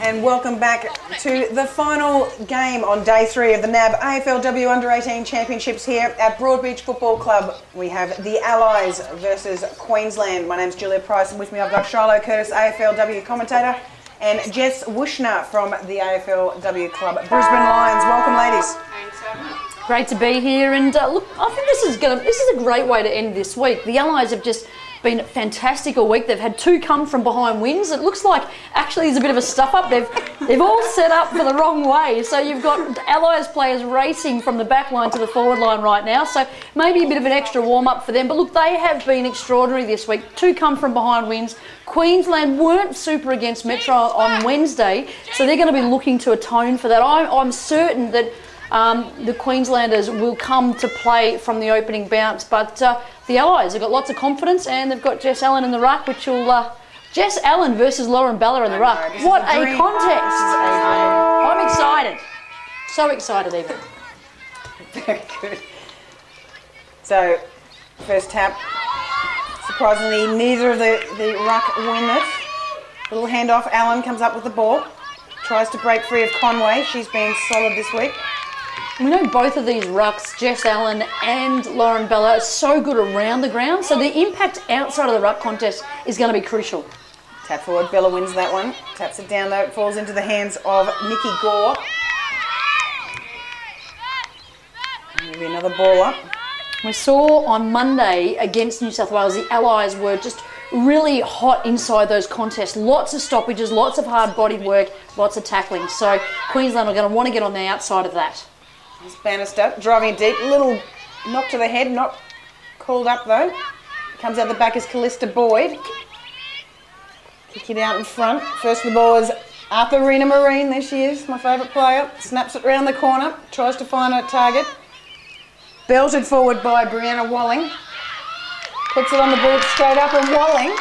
And welcome back to the final game on day 3 of the NAB AFLW Under-18 Championships here at Broadbeach Football Club. We have the Allies versus Queensland. My name's Julia Price, and with me I've got Shiloh Curtis, AFLW commentator, and Jess Wushner from the AFLW Club Brisbane Lions. Welcome, ladies. Thanks. Great to be here, and look, I think this is a great way to end this week. The Allies have just been fantastic all week. They've had 2 come from behind wins. It looks like actually there's a bit of a stuff up. They've all set up for the wrong way. So you've got Allies players racing from the back line to the forward line right now. So maybe a bit of an extra warm up for them. But look, they have been extraordinary this week. 2 come from behind wins. Queensland weren't super against Metro on Wednesday, so they're going to be looking to atone for that. I'm certain that the Queenslanders will come to play from the opening bounce, but the Allies have got lots of confidence, and they've got Jess Allen in the ruck, which will Jess Allen versus Lauren Bella in the ruck. What a contest! I'm excited, so excited even. Very good. So, first tap. Surprisingly, neither of the ruck win it. Little handoff. Allen comes up with the ball, tries to break free of Conway. She's been solid this week. We know both of these rucks, Jess Allen and Lauren Bella, are so good around the ground, so the impact outside of the ruck contest is going to be crucial. Tap forward, Bella wins that one. Taps it down though, it falls into the hands of Nikki Gore. Maybe another ball up. We saw on Monday against New South Wales, the Allies were just really hot inside those contests. Lots of stoppages, lots of hard-bodied work, lots of tackling. So Queensland are going to want to get on the outside of that. Bannister driving it deep, little knock to the head, not called up though. Comes out the back is Callista Boyd. Kick it out in front. First the ball is Arthurina Marine, there she is, my favourite player. Snaps it round the corner, tries to find a target. Belted forward by Brianna Walling. Puts it on the board straight up, and Walling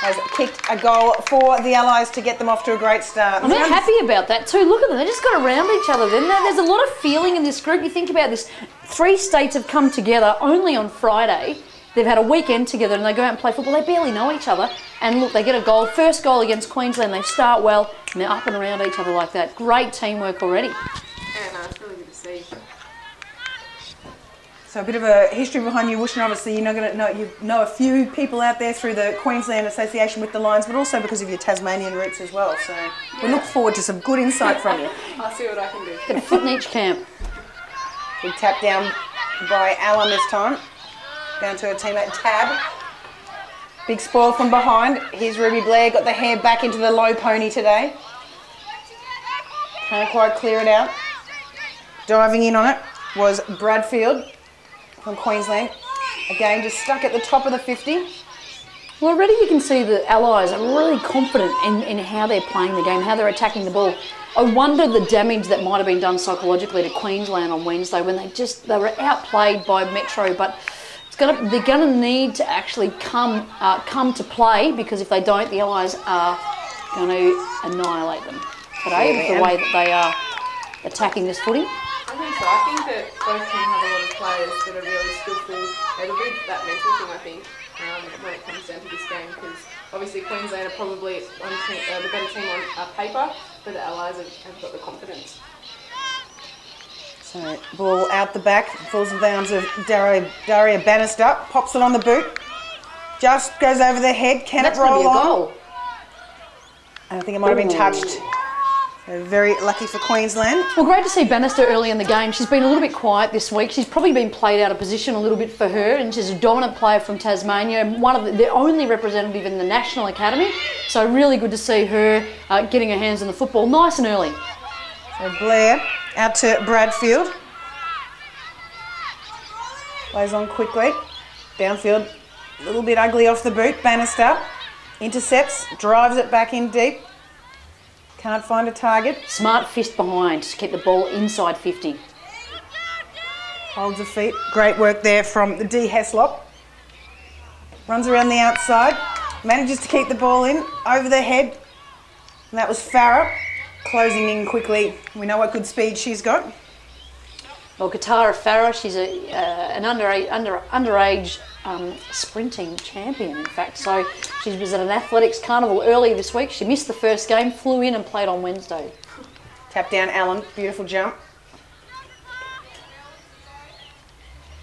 has kicked a goal for the Allies to get them off to a great start. I'm not happy about that too. Look at them, they just got around each other. Then there's a lot of feeling in this group. You think about this, 3 states have come together only on Friday. They've had a weekend together and they go out and play football. They barely know each other. And look, they get a goal. First goal against Queensland. They start well and they're up and around each other like that. Great teamwork already. Yeah, no, it's really good to see. So a bit of a history behind you, Wushner. Obviously, you know a few people out there through the Queensland Association with the Lions, but also because of your Tasmanian roots as well. So we look forward to some good insight from you. I'll see what I can do. Get a foot in each camp. Big tap down by Allen this time. Down to her teammate Tab. Big spoil from behind. Here's Ruby Blair, got the hair back into the low pony today. Can't quite clear it out. Diving in on it was Bradfield from Queensland. Again, just stuck at the top of the 50. Well, already you can see the Allies are really confident in how they're playing the game, how they're attacking the ball. I wonder the damage that might have been done psychologically to Queensland on Wednesday when they were outplayed by Metro, but they're going to need to actually come to play, because if they don't, the Allies are going to annihilate them today with the way that they are attacking this footy. I think so. I think that both teams have a lot of players that are really skillful. It'll be that mental thing, I think, when it comes down to this game, because obviously Queensland are probably the better team on paper, but the Allies have got the confidence. So ball out the back, falls into the arms of Daria Bannister, pops it on the boot, just goes over the head. Can it roll on? Goal. I think it might have been touched. So very lucky for Queensland. Well, great to see Bannister early in the game. She's been a little bit quiet this week. She's probably been played out of position a little bit for her, and she's a dominant player from Tasmania, one of the only representative in the National Academy. So really good to see her getting her hands on the football nice and early. So Blair out to Bradfield. Plays on quickly. Downfield, a little bit ugly off the boot. Bannister intercepts, drives it back in deep. Can't find a target. Smart fist behind to keep the ball inside 50. Holds the feet. Great work there from the D. Heslop. Runs around the outside. Manages to keep the ball in. Over the head. And that was Farah. Closing in quickly. We know what good speed she's got. Well, Katara Farah, she's an underage sprinting champion, in fact. So she was at an athletics carnival earlier this week. She missed the first game, flew in and played on Wednesday. Tap down Allen, beautiful jump.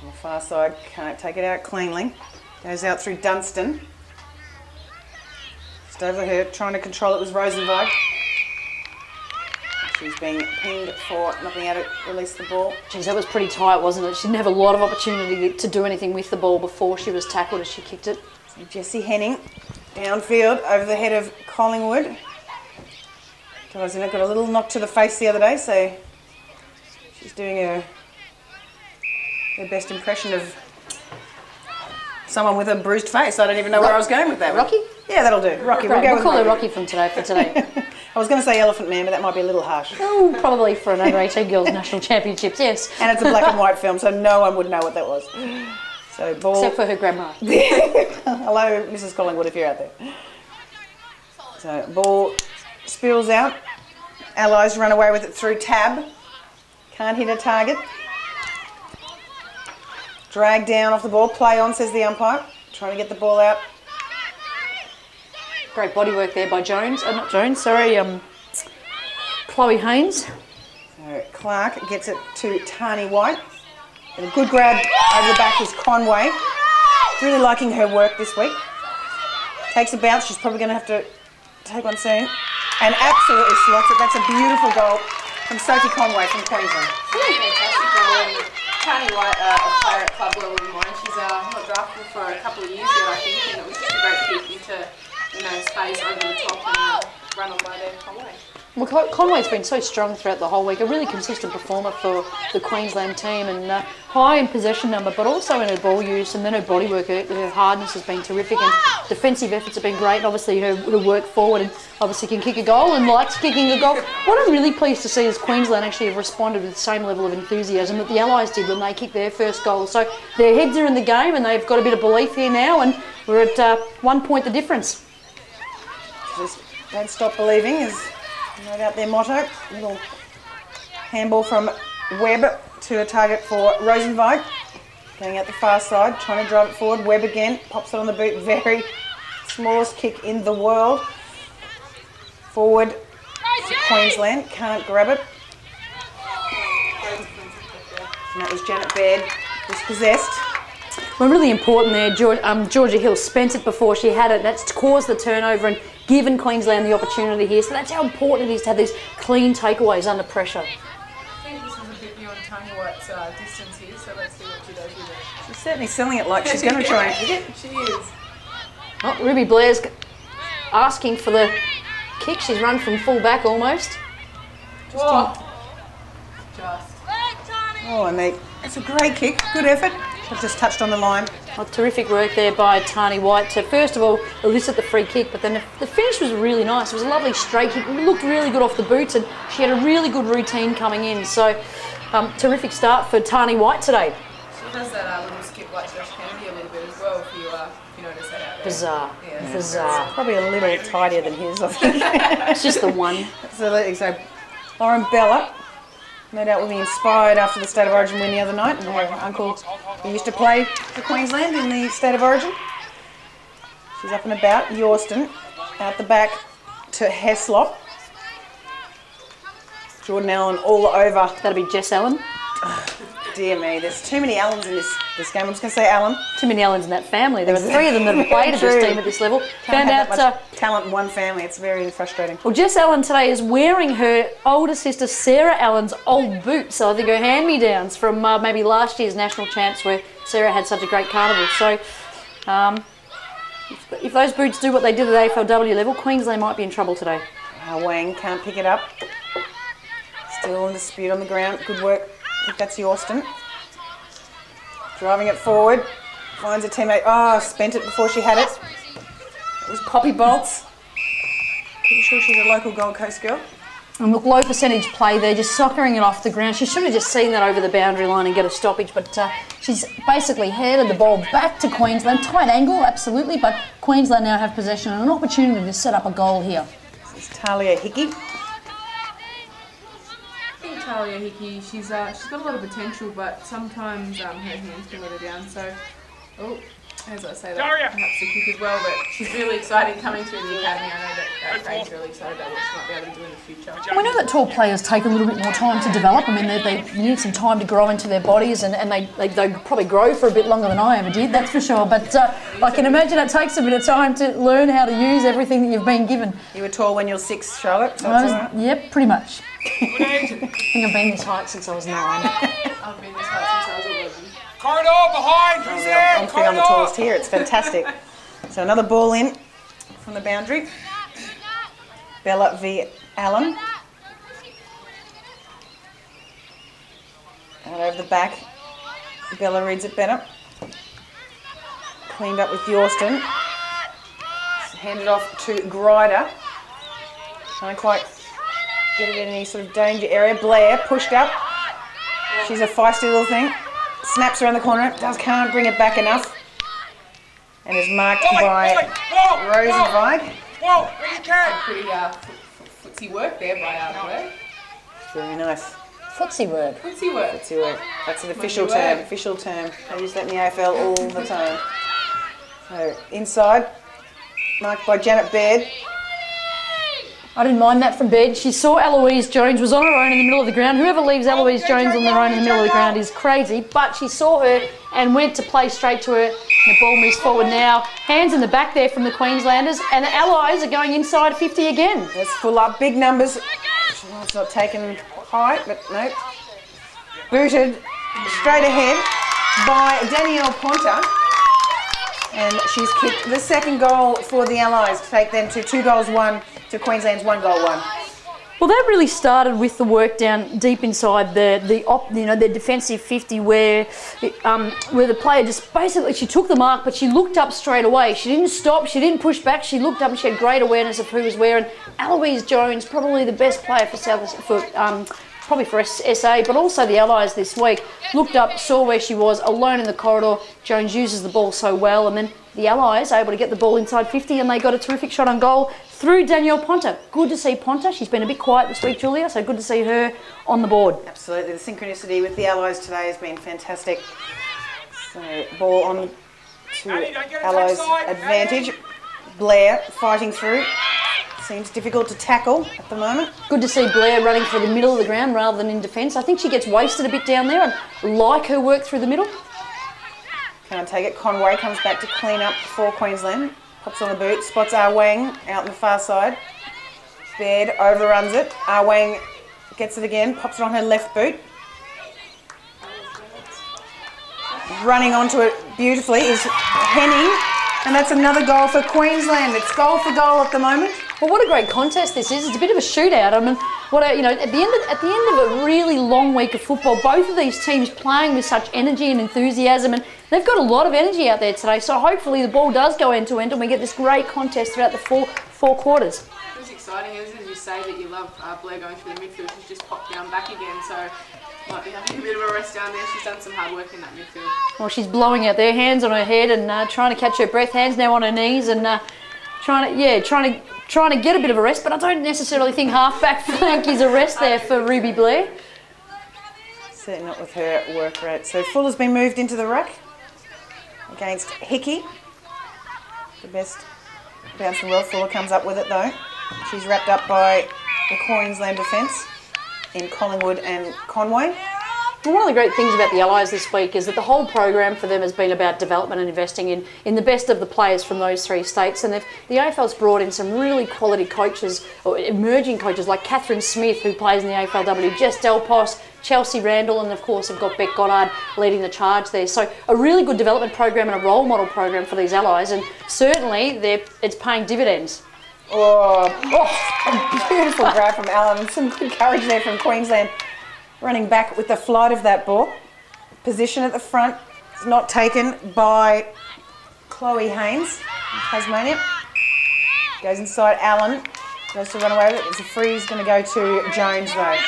On the far side, can't take it out cleanly. Goes out through Dunstan. Just over her, trying to control it was Rosenberg. She's being pinged for not being able to release the ball. Geez, that was pretty tight, wasn't it? She didn't have a lot of opportunity to do anything with the ball before she was tackled as she kicked it. So Jessie Henning, downfield, over the head of Collingwood. Got a little knock to the face the other day, so she's doing her best impression of someone with a bruised face. I don't even know where I was going with that. Rocky? Yeah, that'll do. Rocky. We'll call her Rocky from today for today. I was going to say Elephant Man, but that might be a little harsh. Oh, probably for an under-18 girls national championships, yes. And it's a black and white film, so no one would know what that was. So ball. Except for her grandma. Hello, Mrs. Collingwood, if you're out there. So ball spills out. Allies run away with it through tab. Can't hit a target. Drag down off the ball. Play on, says the umpire. Trying to get the ball out. Great body work there by Jones. Not Jones, sorry. Chloe Haynes. So Clark gets it to Tani White. And a good grab over the back is Conway. Really liking her work this week. Takes a bounce. She's probably going to have to take one soon. And absolutely slots it. That's a beautiful goal from Sophie Conway from Queensland. Fantastic goal. And Tani White, a player at club level of mine. She's not drafted for a couple of years yet, I think, and it was just a great kick into space over the top and run on by there Conway. Well, Conway's been so strong throughout the whole week, a really consistent performer for the Queensland team, and high in possession number, but also in her ball use, and then her body work, her hardness has been terrific, and defensive efforts have been great, and obviously her work forward, and obviously can kick a goal and likes kicking a goal. What I'm really pleased to see is Queensland actually have responded with the same level of enthusiasm that the Allies did when they kicked their first goal. So their heads are in the game, and they've got a bit of belief here now, and we're at 1 point the difference. Just don't stop believing is no doubt their motto. Little handball from Webb to a target for Rosenberg. Going out the far side, trying to drive it forward. Webb again, pops it on the boot. Very smallest kick in the world. Forward to Queensland, can't grab it. And that was Janet Baird, dispossessed. Well, really important there, Georgia Hill spent it before she had it. That's caused the turnover and given Queensland the opportunity here. So that's how important it is to have these clean takeaways under pressure. I think this is a bit beyond Tani White's distance here, so let's see what she does with it. She's certainly selling it like she's going to try and kick it. She is. Oh, Ruby Blair's asking for the kick. She's run from full back almost. Just. Oh, and it's a great kick. Good effort. I've just touched on the line. Oh, terrific work there by Tani White to first of all elicit the free kick, but then the finish was really nice. It was a lovely straight kick. It looked really good off the boots, and she had a really good routine coming in. So, terrific start for Tani White today. She does that little skip like Josh Kennedy a little bit as well, if you notice that out there. Bizarre. Yeah. Bizarre. Probably a little tidier than his, I think. It's just the one. Absolutely. So, Lauren Bella, no doubt will be inspired after the State of Origin win the other night. And her uncle, who used to play for Queensland in the State of Origin. She's up and about. Yorston, out the back to Heslop. Jordan Allen all over. That'll be Jess Allen. Dear me, there's too many Allens in this game. I'm just going to say Allen. Too many Allens in that family. There were 3 of them that have played at this team at this level. Found out that much talent in one family. It's very frustrating. Well, Jess Allen today is wearing her older sister Sarah Allen's old boots. So I think her hand-me-downs from maybe last year's national champs where Sarah had such a great carnival. So if those boots do what they did at AFLW level, Queensland might be in trouble today. Wang can't pick it up. Still in dispute on the ground. Good work. I think that's Yorston. Driving it forward. Finds a teammate. Oh, spent it before she had it. It was Poppy Bolts. Pretty sure she's a local Gold Coast girl. And look, low percentage play there, just soccering it off the ground. She should have just seen that over the boundary line and get a stoppage, but she's basically headed the ball back to Queensland. Tight angle, absolutely, but Queensland now have possession and an opportunity to set up a goal here. This is Talia Hickey. Talia Hickey, she's got a lot of potential, but sometimes her hands can let her down. So, as I say, that perhaps a kick as well, but she's really excited coming through the academy. I know that Craig's really excited about what she might be able to do in the future. And we know that tall players take a little bit more time to develop. I mean, they need some time to grow into their bodies, and they probably grow for a bit longer than I ever did, that's for sure. But I can imagine it takes a bit of time to learn how to use everything that you've been given. You were tall when you were 6, Charlotte, so that's all right. Yep, pretty much. I think I've been this height since I was 9. I've been this height since I was 11. Corridor behind, who's there? I think I'm the tallest here, it's fantastic. So another ball in from the boundary. Bella v. Allen. Out over the back. Bella reads it better. Cleaned up with Yorston. Handed off to Grider. Can't quite get it in any sort of danger area. Blair pushed up. She's a feisty little thing. Snaps around the corner. Can't bring it back enough. And is marked by Rosenweig. Whoa, when you can. Pretty footsie work there by Blair. Very nice. Footsie work. Footsie work. Footsie work. That's an official term. Official term. I use that in the AFL all the time. So inside, marked by Janet Baird. I didn't mind that from Baird. She saw Eloise Jones was on her own in the middle of the ground. Whoever leaves Eloise Jones on their own in the middle of the ground is crazy. But she saw her and went to play straight to her. And the ball moves forward now. Hands in the back there from the Queenslanders. And the Allies are going inside 50 again. Let's full up. Big numbers. It's not taken high, but no. Booted straight ahead by Danielle Ponta. And she's kicked the second goal for the Allies to take them to 2 goals 1 to Queensland's 1 goal 1. Well, that really started with the work down deep inside the defensive 50, where the player just basically, she took the mark, but she looked up straight away. She didn't stop, she didn't push back. She looked up and she had great awareness of who was where. And Eloise Jones, probably the best player for probably for SA, but also the Allies this week, looked up, saw where she was, alone in the corridor. Jones uses the ball so well, and then the Allies are able to get the ball inside 50, and they got a terrific shot on goal through Danielle Ponta. Good to see Ponta. She's been a bit quiet this week, Julia, so good to see her on the board. Absolutely. The synchronicity with the Allies today has been fantastic. So ball on to Allies' advantage. Blair fighting through. Seems difficult to tackle at the moment. Good to see Blair running for the middle of the ground rather than in defence. I think she gets wasted a bit down there. I like her work through the middle. Can't take it. Conway comes back to clean up for Queensland. Pops on the boot. Spots Ah Wang out on the far side. Baird overruns it. Ah Wang gets it again. Pops it on her left boot. Running onto it beautifully is Henning. And that's another goal for Queensland. It's goal for goal at the moment. Well, what a great contest this is. It's a bit of a shootout. I mean, at the end of a really long week of football, both of these teams playing with such energy and enthusiasm, and they've got a lot of energy out there today. So hopefully the ball does go end to end and we get this great contest throughout the four quarters. It's exciting, isn't it? You say that you love Blair going through the midfield. She's just popped down back again, so might be having a bit of a rest down there. She's done some hard work in that midfield. Well, she's blowing out there, hands on her head and trying to catch her breath. Hands now on her knees and trying to get a bit of a rest. But I don't necessarily think half-back flank is a rest there for Ruby Blair. Certainly not with her work rate. So Fuller's been moved into the ruck against Hickey. The best bouncing well. Fuller comes up with it though. She's wrapped up by the Queensland defence in Collingwood and Conway. Well, one of the great things about the Allies this week is that the whole program for them has been about development and investing in the best of the players from those 3 states. And the AFL's brought in some really quality coaches, or emerging coaches like Catherine Smith, who plays in the AFLW, Jess Delpos, Chelsea Randall, and of course have got Beck Goddard leading the charge there. So a really good development program and a role model program for these Allies, and certainly it's paying dividends. Oh, a beautiful grab from Allen. Some good courage there from Queensland. Running back with the flight of that ball. Position at the front is not taken by Chloe Haynes, Tasmania. Goes inside Allen. Goes to run away with it. It's a free. He's going to go to Jones though.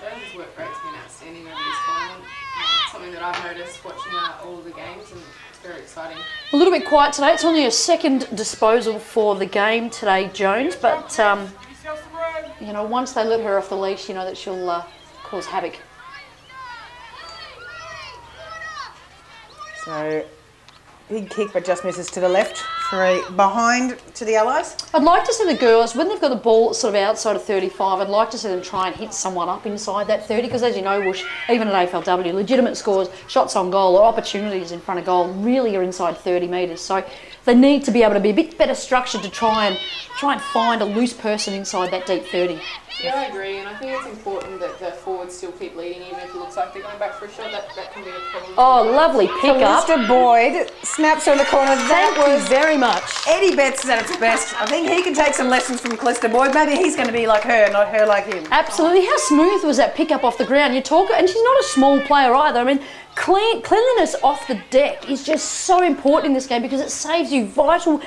Jones' work rate's been outstanding over this tournament. It's something that I've noticed watching all of the games, and it's very exciting. A little bit quiet today. It's only a second disposal for the game today, Jones, but once they let her off the leash, that she'll cause havoc. So, big kick, but just misses to the left for a behind to the Allies. I'd like to see the girls, when they've got the ball sort of outside of 35, I'd like to see them try and hit someone up inside that 30, because as you know, Whoosh, even at AFLW, legitimate scores, shots on goal or opportunities in front of goal really are inside 30 metres. So they need to be able to be a bit better structured to try and find a loose person inside that deep 30. Yeah, I agree, and I think it's important that the forwards still keep leading, even if it looks like they're going back for a shot. That can be a problem. Oh, lovely pick up. Mr. Boyd snaps her in the corner. Thank you very much. Eddie Betts is at its best. I think he can take some lessons from Callista Boyd. Maybe he's going to be like her, not her like him. Absolutely. How smooth was that pick up off the ground? You talk, and she's not a small player either. I mean, cleanliness off the deck is just so important in this game, because it saves you vital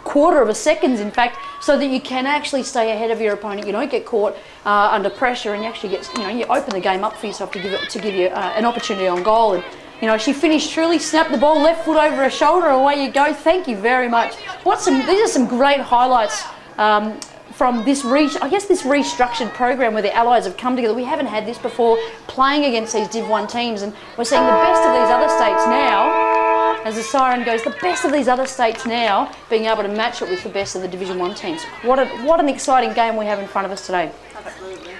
quarter of a second, in fact, so that you can actually stay ahead of your opponent. You don't get caught under pressure, and you actually get, you open the game up for yourself to give you an opportunity on goal. And she finished truly, snapped the ball, left foot over her shoulder, away you go. Thank you very much. These are some great highlights from this restructured program where the Allies have come together. We haven't had this before, playing against these Div 1 teams, and we're seeing the best of these other states now, as the siren goes, the best of these other states now being able to match it with the best of the Division 1 teams. What an exciting game we have in front of us today. Absolutely.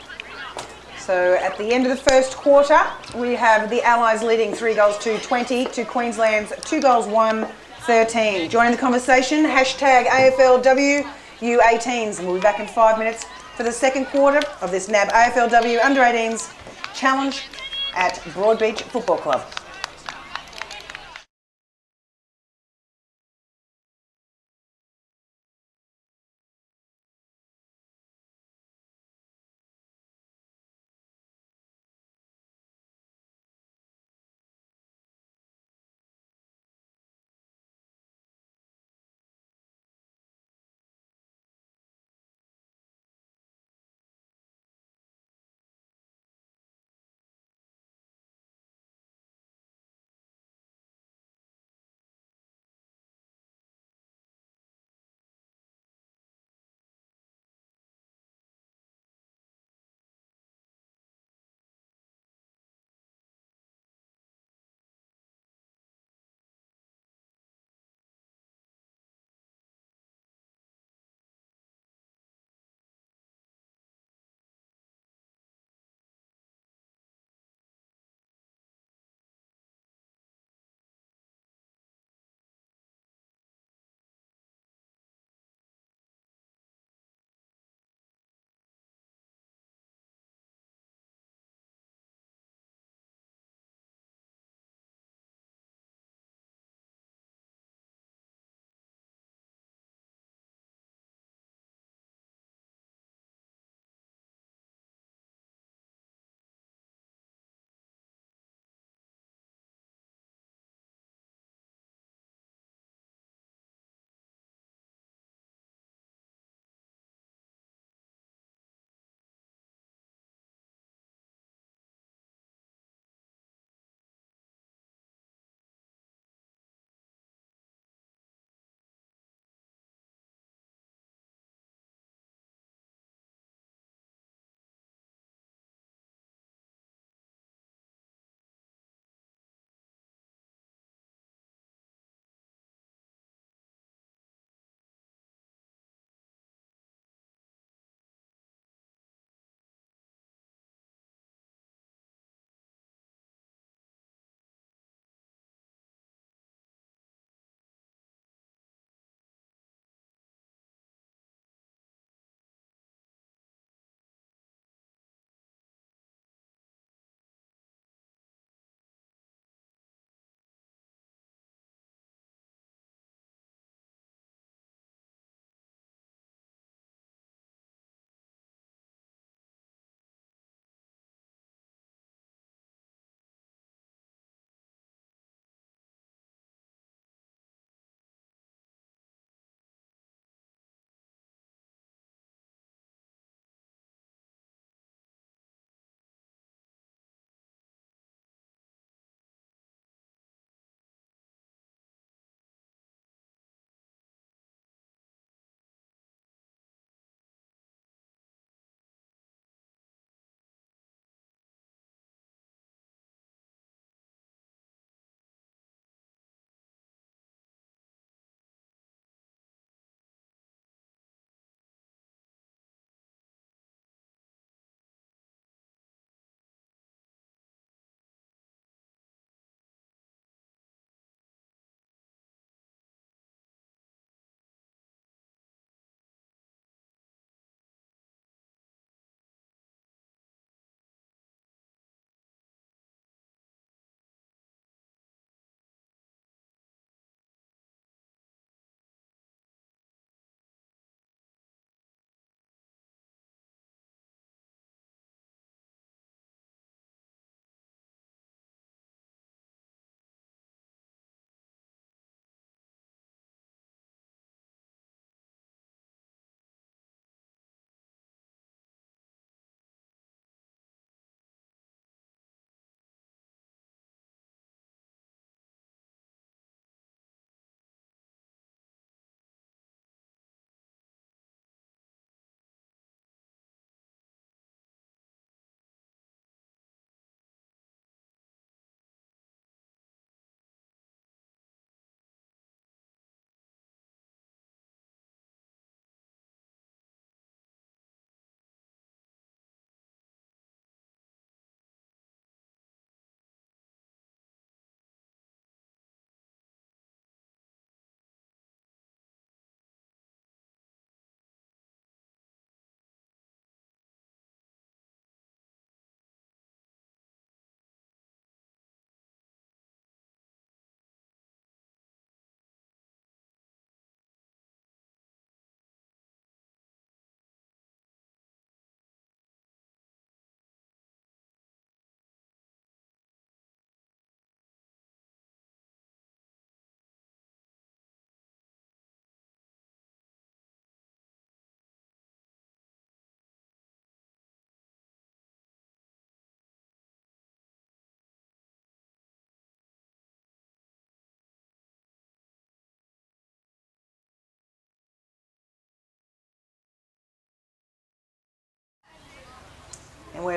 So at the end of the first quarter, we have the Allies leading 3 goals to 20 to Queensland's 2 goals 1-13. Joining the conversation, hashtag AFLW U18s, and we'll be back in 5 minutes for the second quarter of this NAB AFLW Under-18s Challenge at Broadbeach Football Club.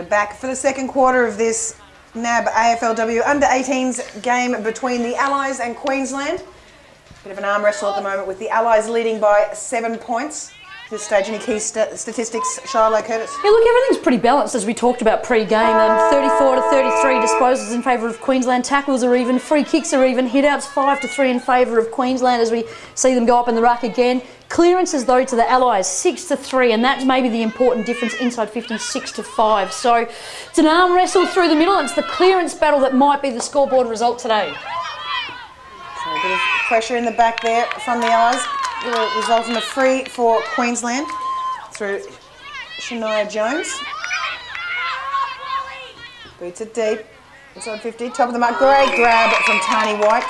we're back for the second quarter of this NAB AFLW under-18s game between the Allies and Queensland. Bit of an arm wrestle at the moment with the Allies leading by 7 points. At this stage, any key statistics, Shiloh Curtis? Yeah, look, everything's pretty balanced as we talked about pre-game. 34 to 33 disposals in favour of Queensland. Tackles are even, free kicks are even, hit-outs 5 to 3 in favour of Queensland as we see them go up in the ruck again. Clearances though to the Allies 6 to 3, and that's maybe the important difference inside 50, 6 to 5. So it's an arm wrestle through the middle, and it's the clearance battle that might be the scoreboard result today. So a bit of pressure in the back there from the Allies. Will result in a free for Queensland through Shania Jones. Boots it deep, inside 50, top of the mark. Great grab from Tani White.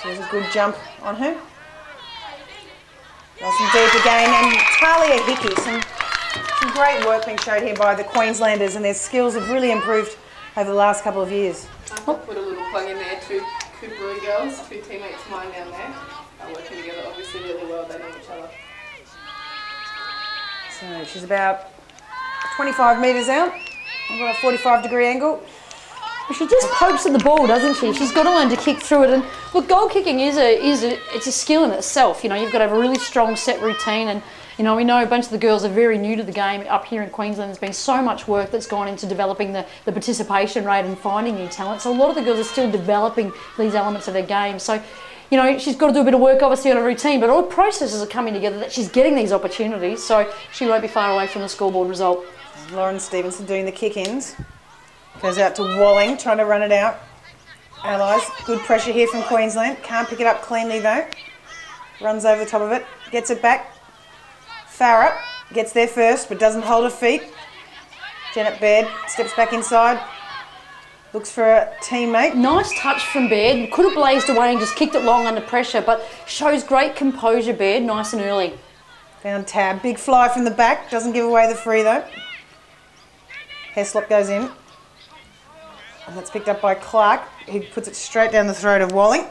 So there's a good jump on her. Nice and deep again, and Talia Hickey. Some great work being showed here by the Queenslanders, and their skills have really improved over the last couple of years. I'll put a little plug in there, two Blue girls, two teammates of mine down there. Working together obviously really well, they know each other. So she's about 25 metres out. I've got a 45-degree angle. She just pokes at the ball, doesn't she? She's got to learn to kick through it. And look, goal kicking it's a skill in itself. You know, you've got to have a really strong set routine. And you know, we know a bunch of the girls are very new to the game up here in Queensland. There's been so much work that's gone into developing the participation rate and finding new talent. So a lot of the girls are still developing these elements of their game. So, you know, she's got to do a bit of work obviously on her routine, but all processes are coming together that she's getting these opportunities. So she won't be far away from the scoreboard result. Lauren Stevenson doing the kick-ins. Goes out to Walling, trying to run it out. Allies, good pressure here from Queensland. Can't pick it up cleanly though. Runs over the top of it, gets it back. Farah gets there first, but doesn't hold her feet. Janet Baird steps back inside. Looks for a teammate. Nice touch from Baird. Could have blazed away and just kicked it long under pressure, but shows great composure, Baird, nice and early. Found Tab. Big fly from the back. Doesn't give away the free though. Heslop goes in. And that's picked up by Clark, who puts it straight down the throat of Walling.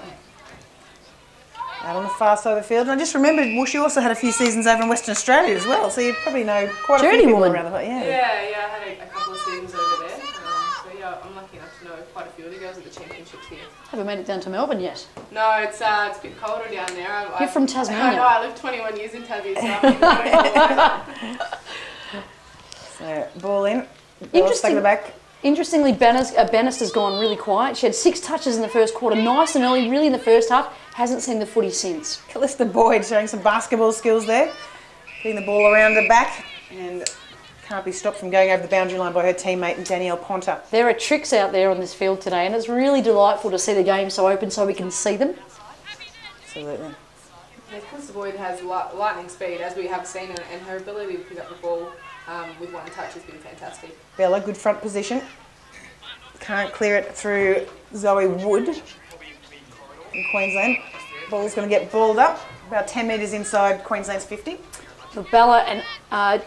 Out on the far side of the field. And I just remembered, well, she also had a few seasons over in Western Australia as well, so you probably know quite a few people around the place. Yeah, I had a couple of seasons over there. So yeah, I'm lucky enough to know quite a few of the girls at the championships here. Haven't made it down to Melbourne yet. No, it's a bit colder down there. You're from Tasmania. I know, I lived 21 years in Tassie, so I think So, ball in. Interesting. The back. Interestingly, Bannister's gone really quiet. She had 6 touches in the first quarter, nice and early, really in the first half. Hasn't seen the footy since. Callista Boyd showing some basketball skills there. Getting the ball around her back and can't be stopped from going over the boundary line by her teammate Danielle Ponta. There are tricks out there on this field today, and it's really delightful to see the game so open so we can see them. Absolutely. Yeah, Callista Boyd has lightning speed, as we have seen, and her ability to pick up the ball with one touch has been fantastic. Bella, good front position. Can't clear it through Zoe Wood in Queensland. Ball's going to get balled up, about 10 metres inside Queensland's 50. So Bella and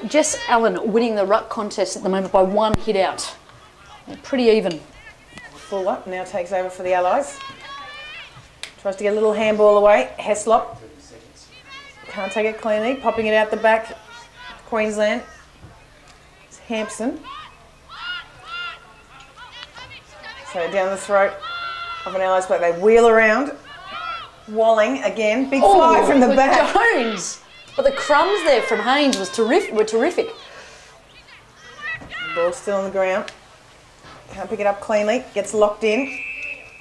Jess Allen winning the ruck contest at the moment by 1 hit out. They're pretty even. Fuller now takes over for the Allies. Tries to get a little handball away. Heslop can't take it cleanly, popping it out the back. Queensland. It's Hampson. So down the throat of an Allies player. They wheel around. Walling again. Big fly from the back. Jones. But the crumbs there from Haynes were terrific. Ball still on the ground. Can't pick it up cleanly. Gets locked in.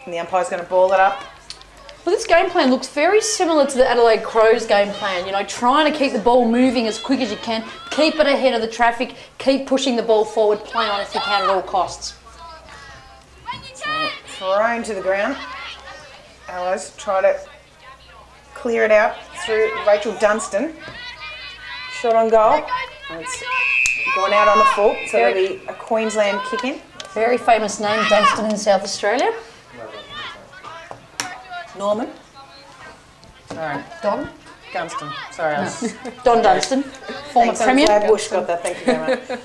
And the umpire's going to ball it up. Well, this game plan looks very similar to the Adelaide Crows game plan. You know, trying to keep the ball moving as quick as you can, keep it ahead of the traffic, keep pushing the ball forward, play on if you can at all costs. So, thrown to the ground. Allies try to clear it out through Rachel Dunstan. Shot on goal. It's gone out on the full, so there'll be a Queensland kick in. Very famous name, Dunstan in South Australia. Norman. Sorry. Don? Dunstan. Sorry, I was... Don Dunstan, former Premier. Bush got that, thank you very much.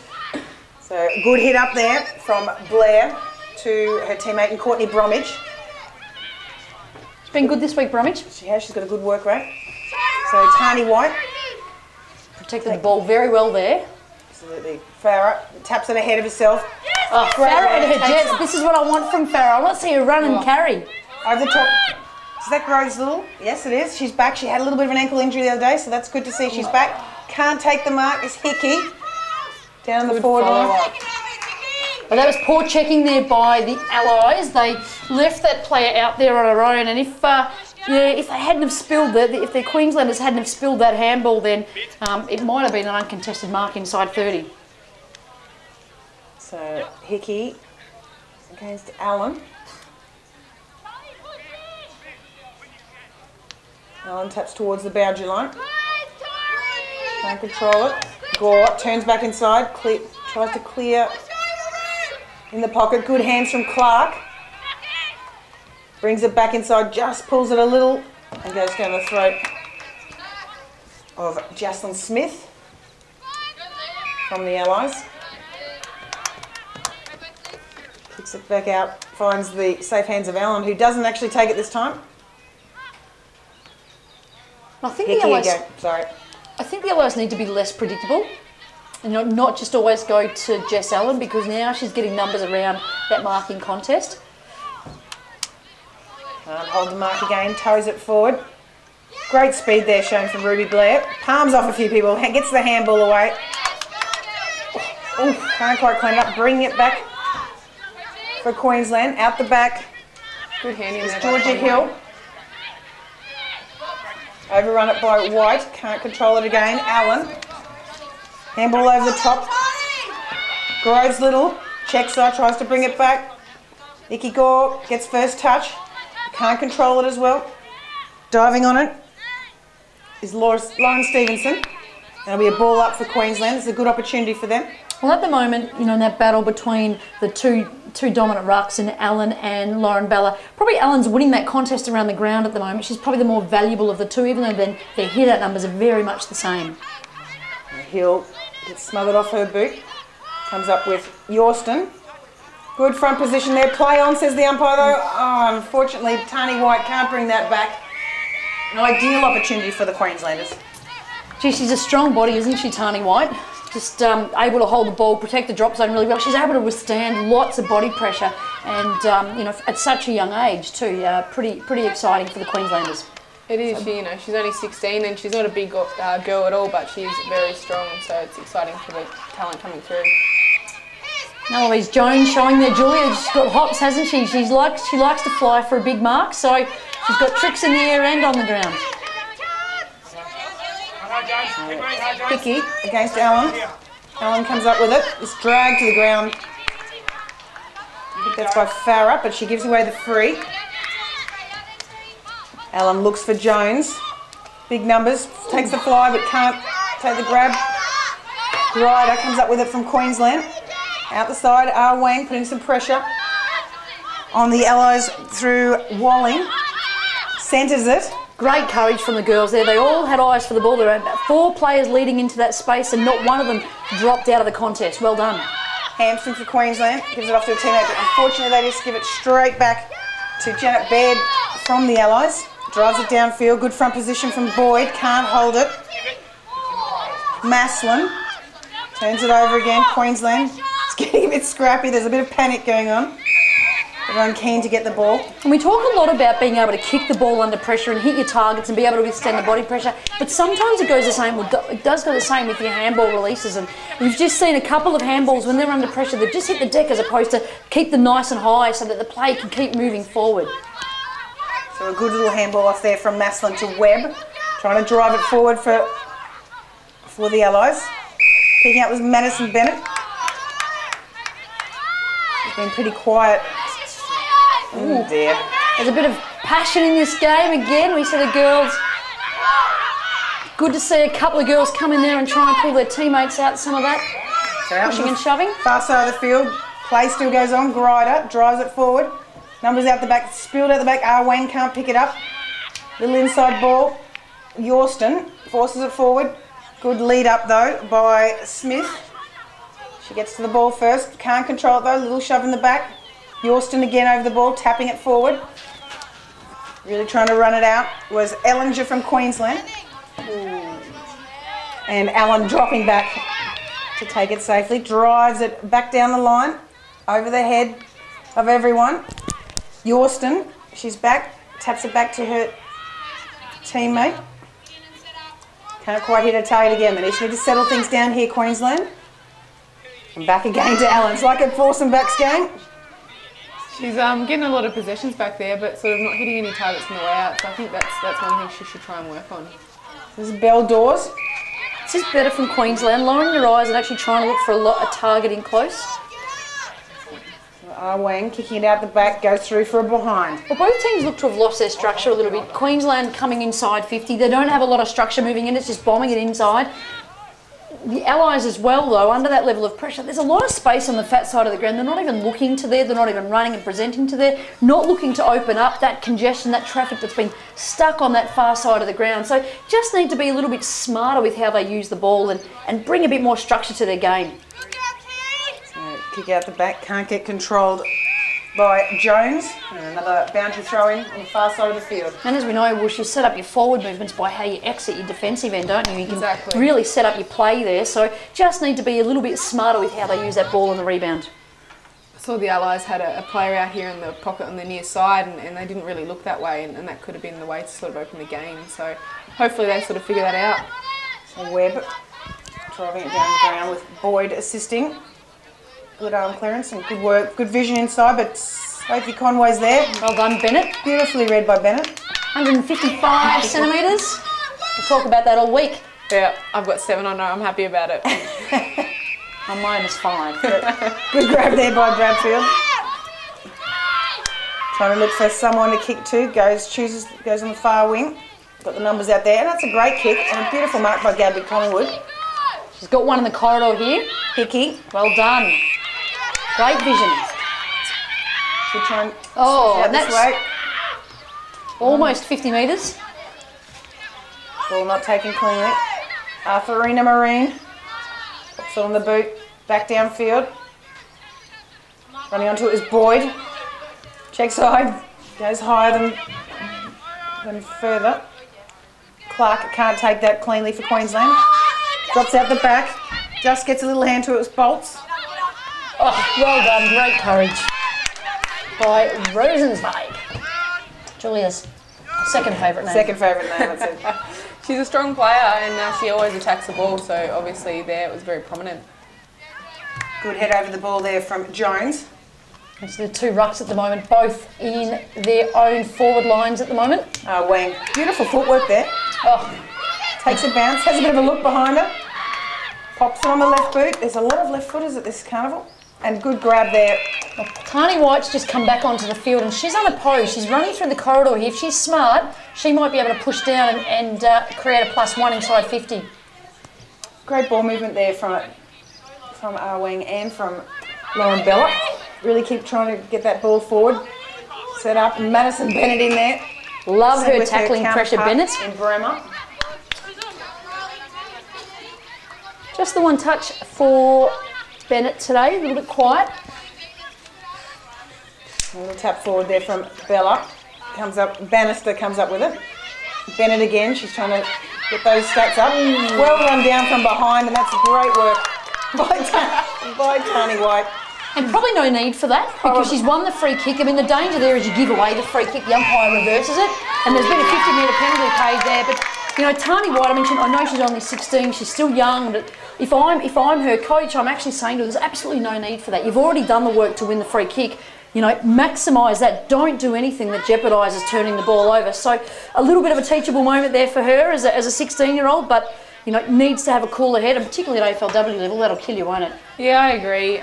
So, good hit up there from Blair to her teammate and Courtney Bromwich. It's been good this week, Bromwich. She has, she's got a good work rate. So, Tani White. Protected the ball very well there. Absolutely. Farah taps it ahead of herself. Oh, Great Farah run, and her takes jets. it. This is what I want from Farah. I want to see her run and carry. Over the top. Is that Groves Little? Yes, it is. She's back. She had a little bit of an ankle injury the other day, so that's good to see she's back. Can't take the mark. Is Hickey. Down the forward line. But that was poor checking there by the Allies. They left that player out there on her own, and if they hadn't have spilled if the Queenslanders hadn't have spilled that handball, then it might have been an uncontested mark inside 30. So Hickey against Allen. Allen taps towards the boundary line. Can't control it. Gore turns back inside. Tries to clear in the pocket. Good hands from Clark. Brings it back inside. Just pulls it a little and goes down the throat of Jaslyn Smith from the Allies. Kicks it back out. Finds the safe hands of Allen, who doesn't actually take it this time. I think Hickey the Allies. again. Sorry. I think the Allies need to be less predictable and not just always go to Jess Allen, because now she's getting numbers around that marking contest. Hold the mark again, toes it forward. Great speed there shown from Ruby Blair. Palms off a few people, gets the handball away. Oh, can't quite clean it up, bringing it back for Queensland. Out the back Good hand in is there. Georgia Hill. Overrun it by White, can't control it again. Allen. Handball over the top. Groves Little, checks her, tries to bring it back. Nikki Gore gets first touch. Can't control it as well. Diving on it is Lauren Stevenson. That'll be a ball up for Queensland. It's a good opportunity for them. Well, at the moment, in that battle between the two dominant rucks and Allen and Lauren Bella, probably Allen's winning that contest around the ground at the moment. She's probably the more valuable of the two, even though their hit-out numbers are very much the same. Hill gets smothered off her boot. Comes up with Yorston. Good front position there. Play on, says the umpire, though. Oh, unfortunately, Tani White can't bring that back. An ideal opportunity for the Queenslanders. Gee, she's a strong body, isn't she, Tani White? Just able to hold the ball, protect the drop zone really well. She's able to withstand lots of body pressure, and at such a young age too. Pretty exciting for the Queenslanders. It is. She's only 16 and she's not a big girl at all, but she's very strong. So it's exciting for the talent coming through. Eloise Jones showing there, Julia. She's got hops, hasn't she? She likes to fly for a big mark, so she's got tricks in the air and on the ground. Hickey against Allen. Allen comes up with it. It's dragged to the ground. I think that's by Farah, but she gives away the free. Allen looks for Jones. Big numbers. Takes the fly, but can't take the grab. Ryder comes up with it from Queensland. Out the side, Wang putting some pressure on the Allies through Walling. Centres it. Great courage from the girls there. They all had eyes for the ball. There were about 4 players leading into that space and not one of them dropped out of the contest. Well done. Hampson for Queensland. Gives it off to a teammate, but unfortunately they just give it straight back to Janet Baird from the Allies. Drives it downfield. Good front position from Boyd. Can't hold it. Maslin turns it over again. Queensland. It's getting a bit scrappy. There's a bit of panic going on. Everyone keen to get the ball. And we talk a lot about being able to kick the ball under pressure and hit your targets and be able to withstand the body pressure, but sometimes it goes the same. It does go the same with your handball releases, and we've just seen a couple of handballs when they're under pressure. They've just hit the deck as opposed to keep them nice and high so that the play can keep moving forward. So a good little handball off there from Maslin to Webb, trying to drive it forward for the Allies. Picking up was Madison Bennett. She's been pretty quiet. Oh dear. There's a bit of passion in this game again. We see the girls. Good to see a couple of girls come in there and try and pull their teammates out some of that. Pushing and shoving. Far side of the field. Play still goes on. Grider drives it forward. Numbers out the back. Spilled out the back. Wang can't pick it up. Little inside ball. Yorston forces it forward. Good lead up though by Smith. She gets to the ball first. Can't control it though. Little shove in the back. Yorston again over the ball, tapping it forward. Really trying to run it out was Ellinger from Queensland. And Allen dropping back to take it safely. Drives it back down the line, over the head of everyone. Yorston, she's back, taps it back to her teammate. Can't quite hit her target again. They just need to settle things down here, Queensland. And back again to Allen. It's like a force and backs game. She's getting a lot of possessions back there, but sort of not hitting any targets on the way out. So I think that's one thing she should try and work on. This is Bell Dawes. This is better from Queensland, lowering your eyes and actually trying to look for a target in close. Wang kicking it out the back, goes through for a behind. Well, both teams look to have lost their structure a little bit. Queensland coming inside 50. They don't have a lot of structure moving in. It's just bombing it inside. The Allies as well, though, under that level of pressure, there's a lot of space on the fat side of the ground. They're not even looking to there. They're not even running and presenting to there. Not looking to open up that congestion, that traffic that's been stuck on that far side of the ground. So just need to be a little bit smarter with how they use the ball and bring a bit more structure to their game. So kick out the back, can't get controlled by Jones. And another boundary throw in on the far side of the field. And as we know, Woosh, you set up your forward movements by how you exit your defensive end, don't you? You can Exactly. really set up your play there. So just need to be a little bit smarter with how they use that ball on the rebound. I saw the Allies had a player out here in the pocket on the near side, and they didn't really look that way, and that could have been the way to sort of open the game. So hopefully they sort of figure that out. So Webb driving it down the ground with Boyd assisting. Good arm clearance and good work, good vision inside, but Sophie Conway's there. Well done, Bennett. Beautifully read by Bennett. 155 centimetres. We'll talk about that all week. Yeah, I've got 7 on her. I'm happy about it. I'm -5. Good grab there by Bradfield. Trying to look for someone to kick to. Goes on the far wing. Got the numbers out there, and that's a great kick and a beautiful mark by Gabby Collingwood. She's got one in the corridor here. Hickey. Well done. Great vision. She'll try and Oh, out this that's way. almost 50 metres. Ball not taken cleanly. Arthurina Marine. Pops it on the boot. Back downfield. Running onto it is Boyd. Check side. Goes higher than further. Clark can't take that cleanly for Queensland. Drops out the back. Just gets a little hand to it. It's Bolts. Oh, well done. Great courage by Rosenzweig. Julia's second favourite name. Second favourite name, that's it. She's a strong player, and she always attacks the ball, so obviously there it was very prominent. Good head over the ball there from Jones. It's the two rucks at the moment, both in their own forward lines at the moment. Wang. Beautiful footwork there. Oh, Takes a bounce, has a bit of a look behind her. Pops it on the left boot. There's a lot of left footers at this carnival. And good grab there. Tani White's just come back onto the field and she's unopposed. She's running through the corridor here. If she's smart, she might be able to push down and create a +1 inside 50. Great ball movement there from Wang and from Lauren Bella. Really keep trying to get that ball forward. Set up. Madison Bennett in there. Love her With tackling pressure, counterpart Bennett. in Bremer. Just the one touch for Bennett today, a little bit quiet. A little tap forward there from Bella. Comes up, Bannister comes up with it. Bennett again, she's trying to get those stats up. Well run down from behind, and that's great work by Tani White. And probably no need for that because she's won the free kick. I mean, the danger there is you give away the free kick, the umpire reverses it, and there's been a 50-metre penalty paid there. But you know, Tani White, I know she's only 16, she's still young, but if I'm her coach, I'm actually saying to her, there's absolutely no need for that. You've already done the work to win the free kick. You know, maximise that. Don't do anything that jeopardises turning the ball over. So a little bit of a teachable moment there for her as a 16-year-old, but you know, needs to have a cooler head, and particularly at AFLW level, that'll kill you, won't it? Yeah, I agree.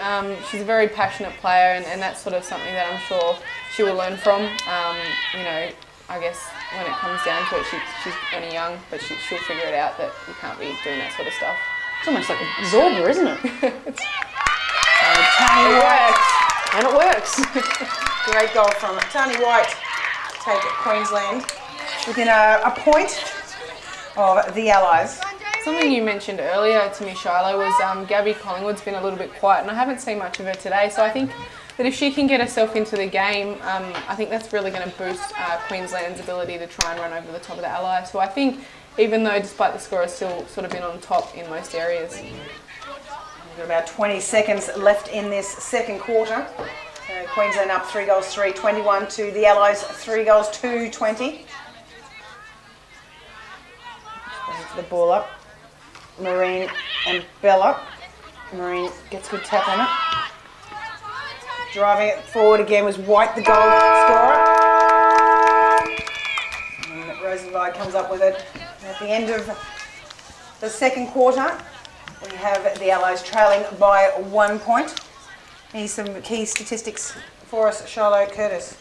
She's a very passionate player, and that's sort of something that I'm sure she will learn from. You know, I guess when it comes down to it, she's only young, but she'll figure it out that you can't be doing that sort of stuff. It's almost like a Zorba, isn't it? Tani White. And it works. Great goal from Tani White to take Queensland within a point of the Allies. Something you mentioned earlier to me, Shiloh, was Gabby Collingwood's been a little bit quiet, and I haven't seen much of her today. So I think that if she can get herself into the game, I think that's really going to boost Queensland's ability to try and run over the top of the Allies. So I think, even though despite the score, has still sort of been on top in most areas. We've got about 20 seconds left in this second quarter. So Queensland up 3 goals 3-21 to the Allies 3 goals 2-20. Waiting for the ball up. Marine and Bella. Marine gets a good tap on it. Driving it forward again was White, the goal scorer. And Rosenberg comes up with it. At the end of the second quarter, we have the Allies trailing by 1 point. Here's some key statistics for us, Charlotte Curtis.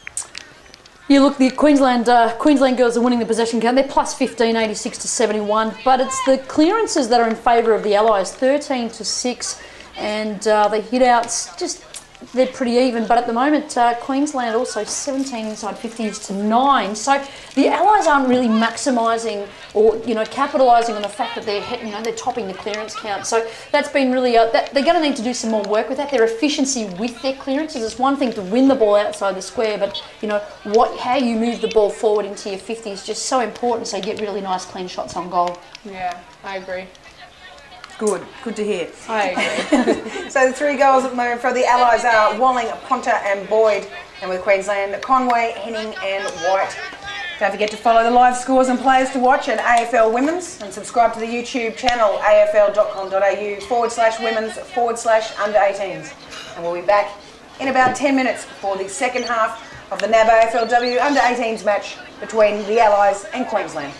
Yeah, look, the Queensland girls are winning the possession count. They're plus 15, 86 to 71, but it's the clearances that are in favour of the Allies, 13 to 6, and the hit-outs just. They're pretty even, but at the moment, Queensland also 17 inside 50s to 9. So the Allies aren't really maximising or capitalising on the fact that they're topping the clearance count. So that's been really they're going to need to do some more work with that. Their efficiency with their clearances. It's one thing to win the ball outside the square, but how you move the ball forward into your 50 is just so important. So you get really nice clean shots on goal. Yeah, I agree. Good to hear. I agree. So the 3 goals at the moment for the Allies are Walling, Ponter and Boyd. And with Queensland, Conway, Henning and White. Don't forget to follow the live scores and players to watch at AFL Women's and subscribe to the YouTube channel afl.com.au/women's/under-18s. And we'll be back in about 10 minutes for the second half of the NAB AFLW under-18s match between the Allies and Queensland.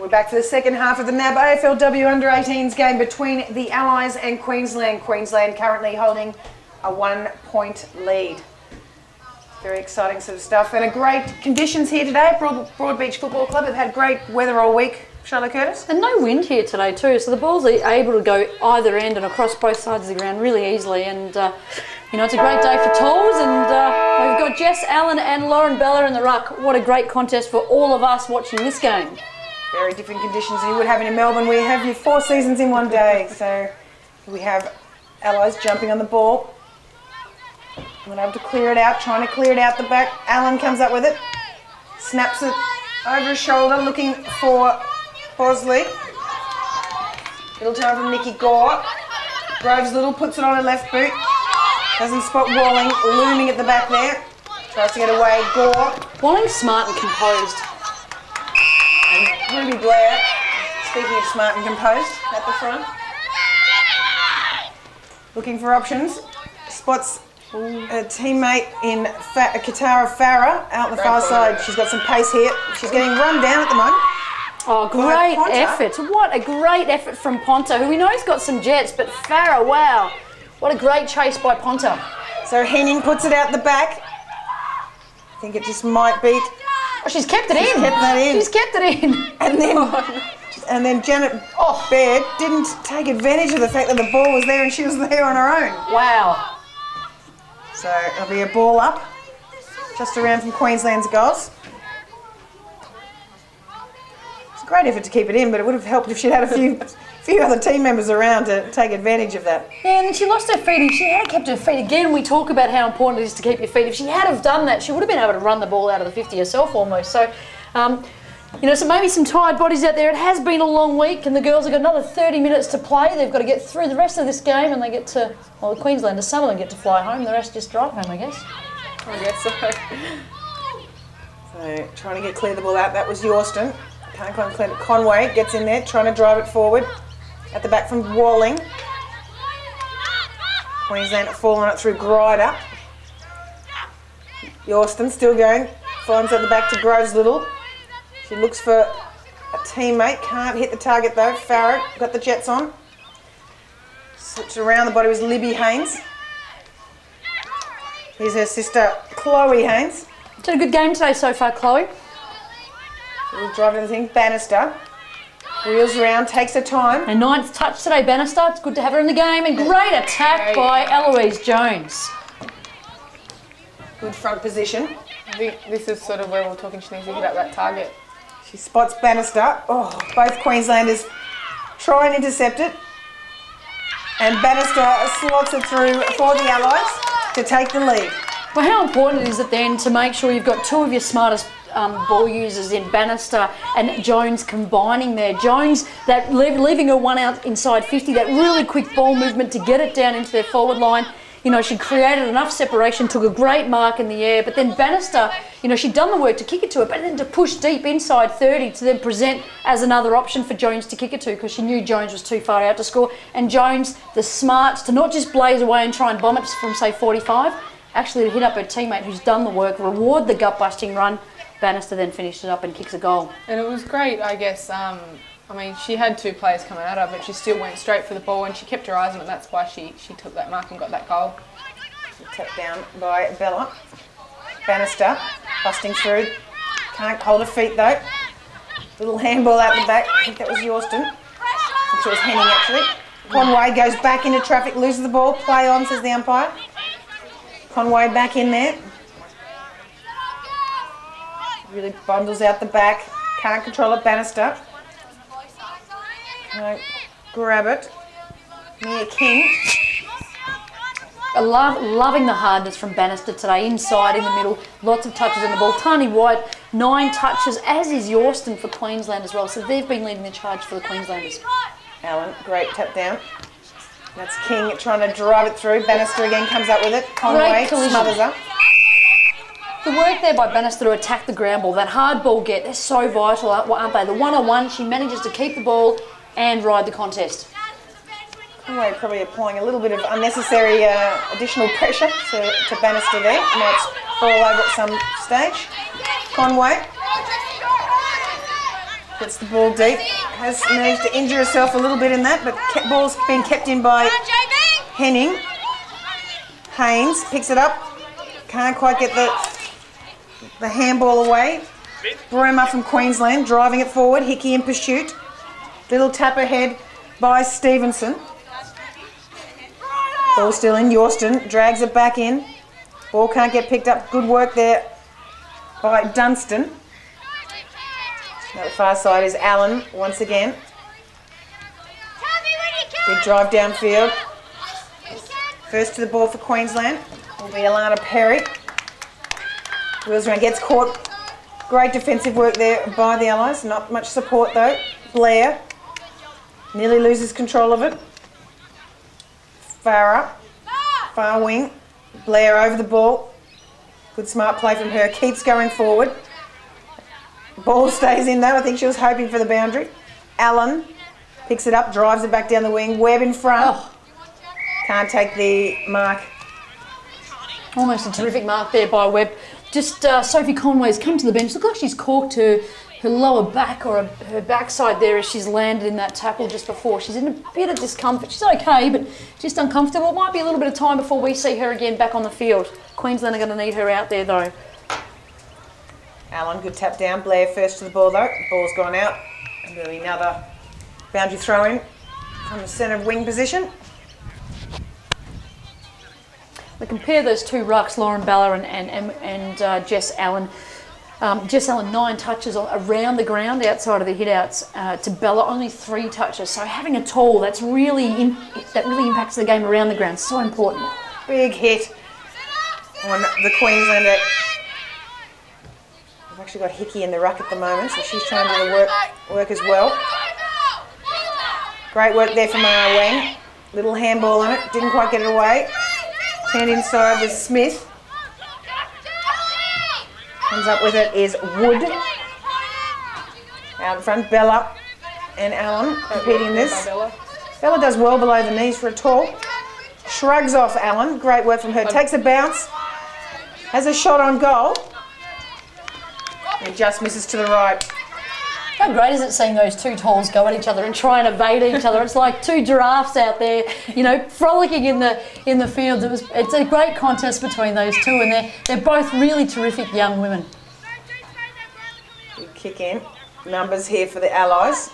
We're back for the second half of the NAB AFLW Under-18s game between the Allies and Queensland. Queensland currently holding a 1-point lead. Very exciting sort of stuff. And a great conditions here today. Broadbeach Football Club have had great weather all week. Charlotte Curtis? And no wind here today too, so the ball's able to go either end and across both sides of the ground really easily. And you know, it's a great day for tolls. And we've got Jess Allen and Lauren Bella in the ruck. What a great contest for all of us watching this game. Very different conditions than you would have in Melbourne. We have your 4 seasons in one day. So we have Allies jumping on the ball. Not able to clear it out, trying to clear it out the back. Allen comes up with it, snaps it over his shoulder, looking for Bosley. Little time from Nikki Gore. Groves Little puts it on her left boot. Doesn't spot Walling, looming at the back there. Tries to get away, Gore. Walling's smart and composed. And Ruby Blair, speaking of smart and composed, at the front. Looking for options. Spots a teammate in Katara Farah out on the far side. She's got some pace here. She's getting run down at the moment. Oh, great effort. What a great effort from Ponta, who we know has got some jets, but Farah, wow. What a great chase by Ponta. So Henning puts it out the back. I think it just might beat. Oh, she's kept it in. Kept that in. She's kept it in. And then Janet Baird didn't take advantage of the fact that the ball was there and she was there on her own. Wow. So it'll be a ball up, just around from Queensland's goals. It's a great effort to keep it in, but it would have helped if she'd had a few other team members around to take advantage of that. Yeah, and then she lost her feet. If she had kept her feet, again, we talk about how important it is to keep your feet. If she had have done that, she would have been able to run the ball out of the 50 herself almost. So, you know, so maybe some tired bodies out there. It has been a long week, and the girls have got another 30 minutes to play. They've got to get through the rest of this game, and they get to, well, the Queenslanders, some of them get to fly home, the rest just drive home, I guess. I guess so. So trying to get clear the ball out. That was Yorston. Can't quite clear it. Conway gets in there, trying to drive it forward. At the back from Walling. Queensland falling it through Grider. Yorston still going. Finds at the back to Groves Little. She looks for a teammate. Can't hit the target though. Farrah got the jets on. Switched around. The body was Libby Haynes. Here's her sister Chloe Haynes. It's had a good game today so far, Chloe. Little drive and thing. Bannister. Wheels around, takes her time. And 9th touch today, Bannister. It's good to have her in the game. And great attack by Eloise Jones. Good front position. I think this is sort of where we're talking. She needs to hit up that target. She spots Bannister. Oh, both Queenslanders try and intercept it. And Bannister slots it through for the Allies to take the lead. Well, how important is it then to make sure you've got 2 of your smartest ball users in Bannister and Jones combining there. Jones, that leaving her one out inside 50, that really quick ball movement to get it down into their forward line. You know, she created enough separation, took a great mark in the air, but then Bannister, you know, she'd done the work to kick it to her, but then to push deep inside 30 to then present as another option for Jones to kick it to, because she knew Jones was too far out to score. And Jones, the smarts to not just blaze away and try and bomb it from, say, 45, actually to hit up her teammate who's done the work, reward the gut-busting run. Bannister then finished it up and kicks a goal. And it was great, I guess. I mean, she had 2 players coming at her, but she still went straight for the ball and she kept her eyes on it. That's why she took that mark and got that goal. Tapped down by Bella. Bannister busting through. Can't hold her feet though. Little handball out the back. I think that was Yorston. Which was Henning actually. Conway goes back into traffic, loses the ball. Play on, says the umpire. Conway back in there. Really bundles out the back. Can't control it. Bannister. Grab it. Mia King. Loving the hardness from Bannister today, inside, in the middle, lots of touches on the ball. Tani White, 9 touches, as is Yorston for Queensland as well. So they've been leading the charge for the Queenslanders. Allen, great tap down. That's King trying to drive it through. Bannister again comes up with it. Conway smothers her. The work there by Bannister to attack the ground ball, that hard ball get, they're so vital, aren't they? The one-on-one, she manages to keep the ball and ride the contest. Conway probably applying a little bit of unnecessary additional pressure to Bannister there. Might fall over at some stage. Conway. Gets the ball deep. Has managed to injure herself a little bit in that, but ball's been kept in by Henning. Haynes picks it up. Can't quite get the handball away. Bremer from Queensland driving it forward. Hickey in pursuit. Little tap ahead by Stevenson. Ball still in. Yorston drags it back in. Ball can't get picked up. Good work there by Dunstan. Now the far side is Allen once again. Big drive downfield. First to the ball for Queensland will be Alana Perry. Wheels around, gets caught. Great defensive work there by the Allies. Not much support though. Blair nearly loses control of it. Far up, far wing. Blair over the ball. Good smart play from her. Keeps going forward. Ball stays in though. I think she was hoping for the boundary. Allen picks it up, drives it back down the wing. Webb in front. Oh. Can't take the mark. Almost a terrific mark there by Webb. Just Sophie Conway's come to the bench. Look like she's corked her lower back or her backside there as she's landed in that tackle just before. She's in a bit of discomfort. She's okay, but just uncomfortable. It might be a little bit of time before we see her again back on the field. Queensland are going to need her out there though. Allen, good tap down. Blair first to the ball though. Ball's gone out. And there'll be another boundary throw in from the centre wing position. We compare those two rucks, Lauren Balla and Jess Allen. Jess Allen 9 touches around the ground outside of the hitouts to Bella only 3 touches. So having a tall that really impacts the game around the ground. So important. Big hit on the Queenslander. We've actually got Hickey in the ruck at the moment, so she's trying to do the work as well. Great work there from Wang. Little handball on it, didn't quite get it away. Turned inside with Smith. Comes up with it is Wood. Out in front, Bella and Allen competing in this. Bella does well below the knees for a tall. Shrugs off Allen. Great work from her. Takes a bounce. Has a shot on goal. And just misses to the right. How great is it seeing those two talls go at each other and try and evade each other? It's like two giraffes out there, you know, frolicking in the field. It's a great contest between those two, and they're both really terrific young women. Good kick in. Numbers here for the Allies.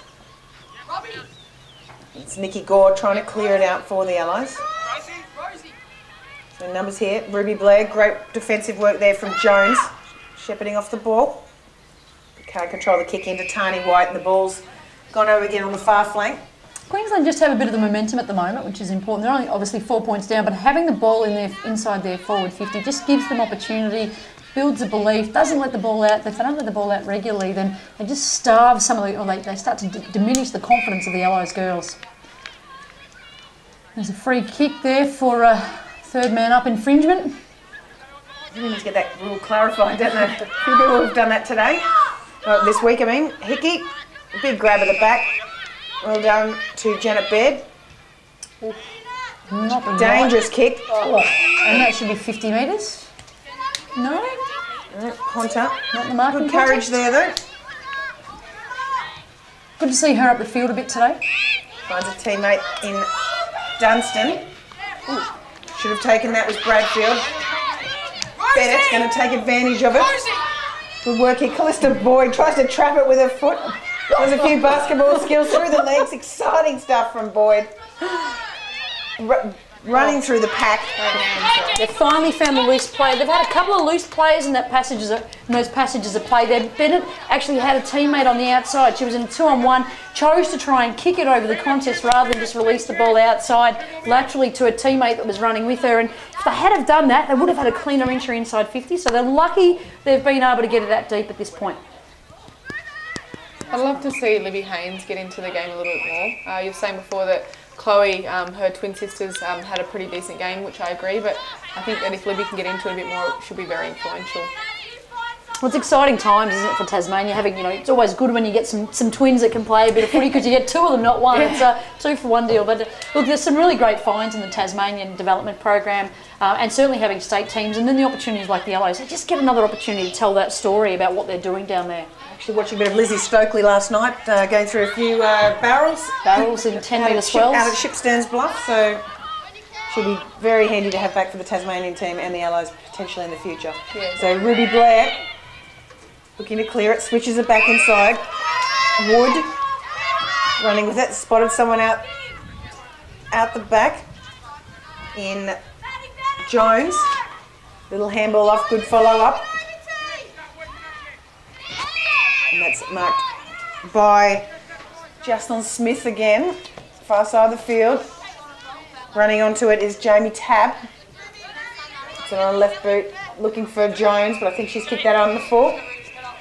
It's Nikki Gore trying to clear it out for the Allies. So numbers here. Ruby Blair, great defensive work there from Jones, shepherding off the ball. Can't control the kick into Tani White, and the ball's gone over again on the far flank. Queensland just have a bit of the momentum at the moment, which is important. They're only obviously 4 points down, but having the ball inside their forward 50 just gives them opportunity, builds a belief, doesn't let the ball out. If they don't let the ball out regularly, then they just starve some of the, or they start to diminish the confidence of the Allies girls. There's a free kick there for a third man up infringement. We need to get that rule clarified, don't they? A few people have done that today. Well, this week, I mean. Hickey, big grab at the back. Well done to Janet Baird. Not dangerous kick. Oh, and that should be 50 metres. No? Ponta. Not the marking Good courage there, though. Good to see her up the field a bit today. Finds a teammate in Dunstan. Ooh. Should have taken that, was Bradfield. Bennett's going to take advantage of it. Good work here. Callista Boyd tries to trap it with her foot. There's a few basketball skills through the legs. Exciting stuff from Boyd. Running through the pack. They've finally found the loose player. They've had a couple of loose players in those passages of play there. Bennett actually had a teammate on the outside. She was in a 2-on-1, chose to try and kick it over the contest rather than just release the ball outside laterally to a teammate that was running with her. And if they had have done that, they would have had a cleaner entry inside 50. So they're lucky they've been able to get it that deep at this point. I'd love to see Libby Haynes get into the game a little bit more. You were saying before that Chloe, her twin sisters, had a pretty decent game, which I agree, but I think that if Libby can get into it a bit more, it should be very influential. Well, it's exciting times, isn't it, for Tasmania? Having, you know, it's always good when you get some twins that can play a bit of footy because you get two of them, not one. It's a 2-for-1 deal. But look, there's some really great finds in the Tasmanian development program, and certainly having state teams, and then the opportunities like the Yellows. They just get another opportunity to tell that story about what they're doing down there. Actually, watching a bit of Lizzie Stokely last night, going through a few barrels. Barrels in 10-metre swells. Out at Shipsterns Bluff, so she'll be very handy to have back for the Tasmanian team and the Yellows potentially in the future. Yeah. So Ruby Blair looking to clear it, switches it back inside. Wood running with it, spotted someone out the back in Jones. Little handball off, good follow up. And that's marked by Justin Smith again, far side of the field. Running onto it is Jamie Tabb. It's on a left boot, looking for Jones, but I think she's kicked that on the full.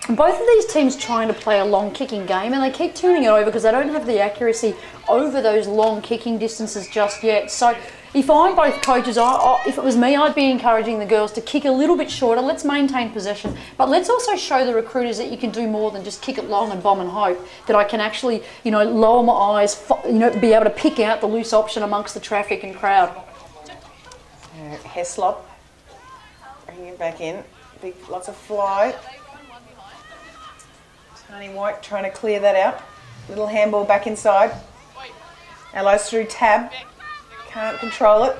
Both of these teams trying to play a long kicking game, and they keep turning it over because they don't have the accuracy over those long kicking distances just yet. So if I'm both coaches, if it was me, I'd be encouraging the girls to kick a little bit shorter. Let's maintain possession, but let's also show the recruiters that you can do more than just kick it long and bomb and hope. That I can actually, you know, lower my eyes, you know, be able to pick out the loose option amongst the traffic and crowd. Heslop bringing it back in. Lots of fly. Tony White trying to clear that out. Little handball back inside. Allows through Tab. Can't control it.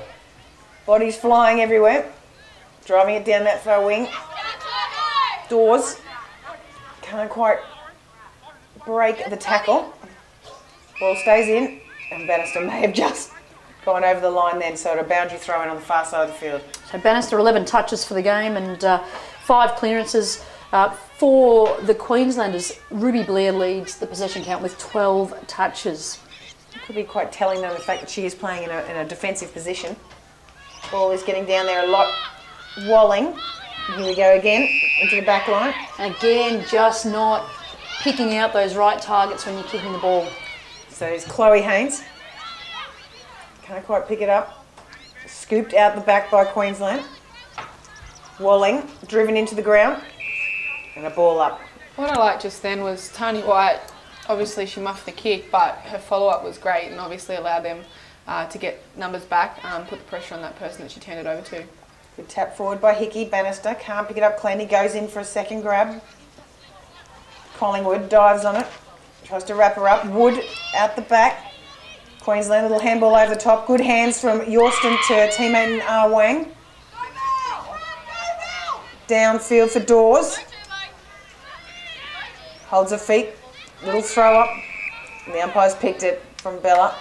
Bodies flying everywhere. Driving it down that far wing. Dawes. Can't quite break the tackle. Ball stays in. And Bannister may have just gone over the line then. So a boundary throw in on the far side of the field. So Bannister 11 touches for the game and 5 clearances. For the Queenslanders, Ruby Blair leads the possession count with 12 touches. It could be quite telling though the fact that she is playing in a defensive position. Ball is getting down there a lot. Walling. Here we go again, into the back line. And again, just not picking out those right targets when you're kicking the ball. So it's Chloe Haynes. Can't quite pick it up. Scooped out the back by Queensland. Walling, driven into the ground. And a ball up. What I liked just then was Tony White, obviously she muffed the kick, but her follow-up was great and obviously allowed them to get numbers back, put the pressure on that person that she turned it over to. Good tap forward by Hickey. Bannister can't pick it up cleanly, goes in for a second grab. Collingwood dives on it, tries to wrap her up. Wood out the back. Queensland, little handball over the top. Good hands from Yorston to teammate in Ah Wang. Downfield for Dawes. Holds her feet, little throw up, and the umpire's picked it from Bella.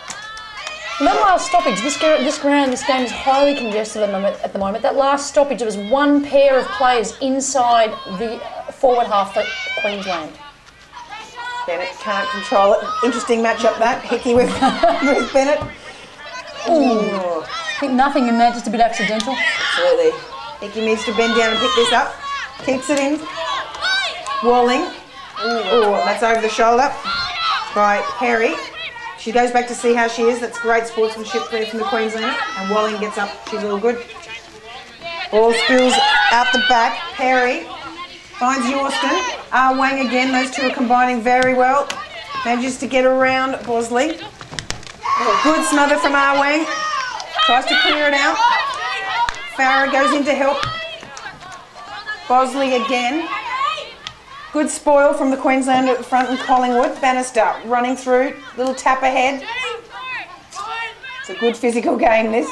And that last stoppage, this game is highly congested at the moment. That last stoppage, it was one pair of players inside the forward half for Queensland. Bennett can't control it. Interesting matchup that, Hickey with Bennett. Ooh. I think nothing in there, just a bit accidental. Absolutely. Hickey needs to bend down and pick this up. Keeps it in. Walling. Ooh, that's over the shoulder by Perry. She goes back to see how she is. That's great sportsmanship there from the Queenslander. And Walling gets up. She's all good. Ball spills out the back. Perry finds Yorston. Ah Wang again. Those two are combining very well. Manages to get around Bosley. Good smother from Ah Wang. Tries to clear it out. Farah goes in to help. Bosley again. Good spoil from the Queensland at the front and Collingwood. Bannister running through, little tap ahead. It's a good physical game this.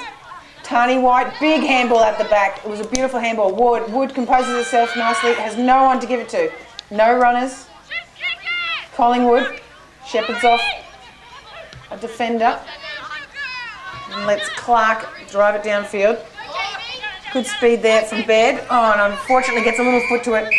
Tani White, big handball at the back. It was a beautiful handball. Wood composes herself nicely, has no one to give it to. No runners. Collingwood, Shepherd's off a defender. And lets Clark drive it downfield. Good speed there from Baird. Oh, and unfortunately gets a little foot to it.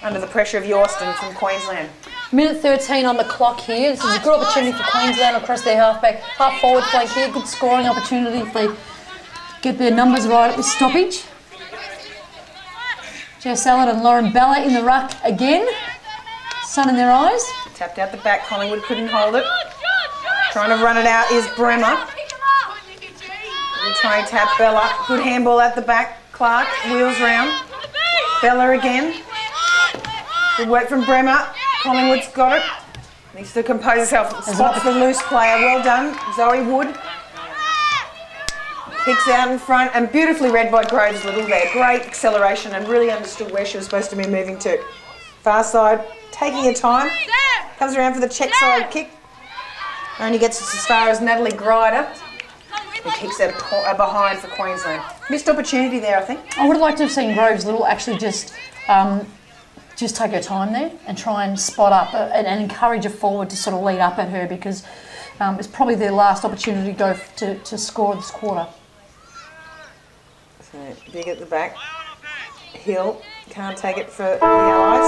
Under the pressure of Yorston from Queensland. Minute 13 on the clock here. This is a good opportunity for Queensland across their half forward flank here. Good scoring opportunity if they get their numbers right at this stoppage. Jess Allen and Lauren Bella in the ruck again. Sun in their eyes. Tapped out the back. Collingwood couldn't hold it. Trying to run it out is Bremer. Little tiny tap Bella. Good handball at the back. Clark wheels round. Bella again. Good work from Bremer. Collingwood's got it. Needs to compose herself. Spots the loose player. Well done, Zoe Wood. Kicks out in front and beautifully read by Groves Little there. Great acceleration and really understood where she was supposed to be moving to. Far side, taking her time. Comes around for the check side kick. Only gets as far as Natalie Grider. Who kicks out behind for Queensland. Missed opportunity there, I think. I would have liked to have seen Groves Little actually just take her time there and try and spot up and encourage a forward to sort of lead up at her, because it's probably their last opportunity to go to score this quarter. So big at the back. Hill can't take it for the Allies.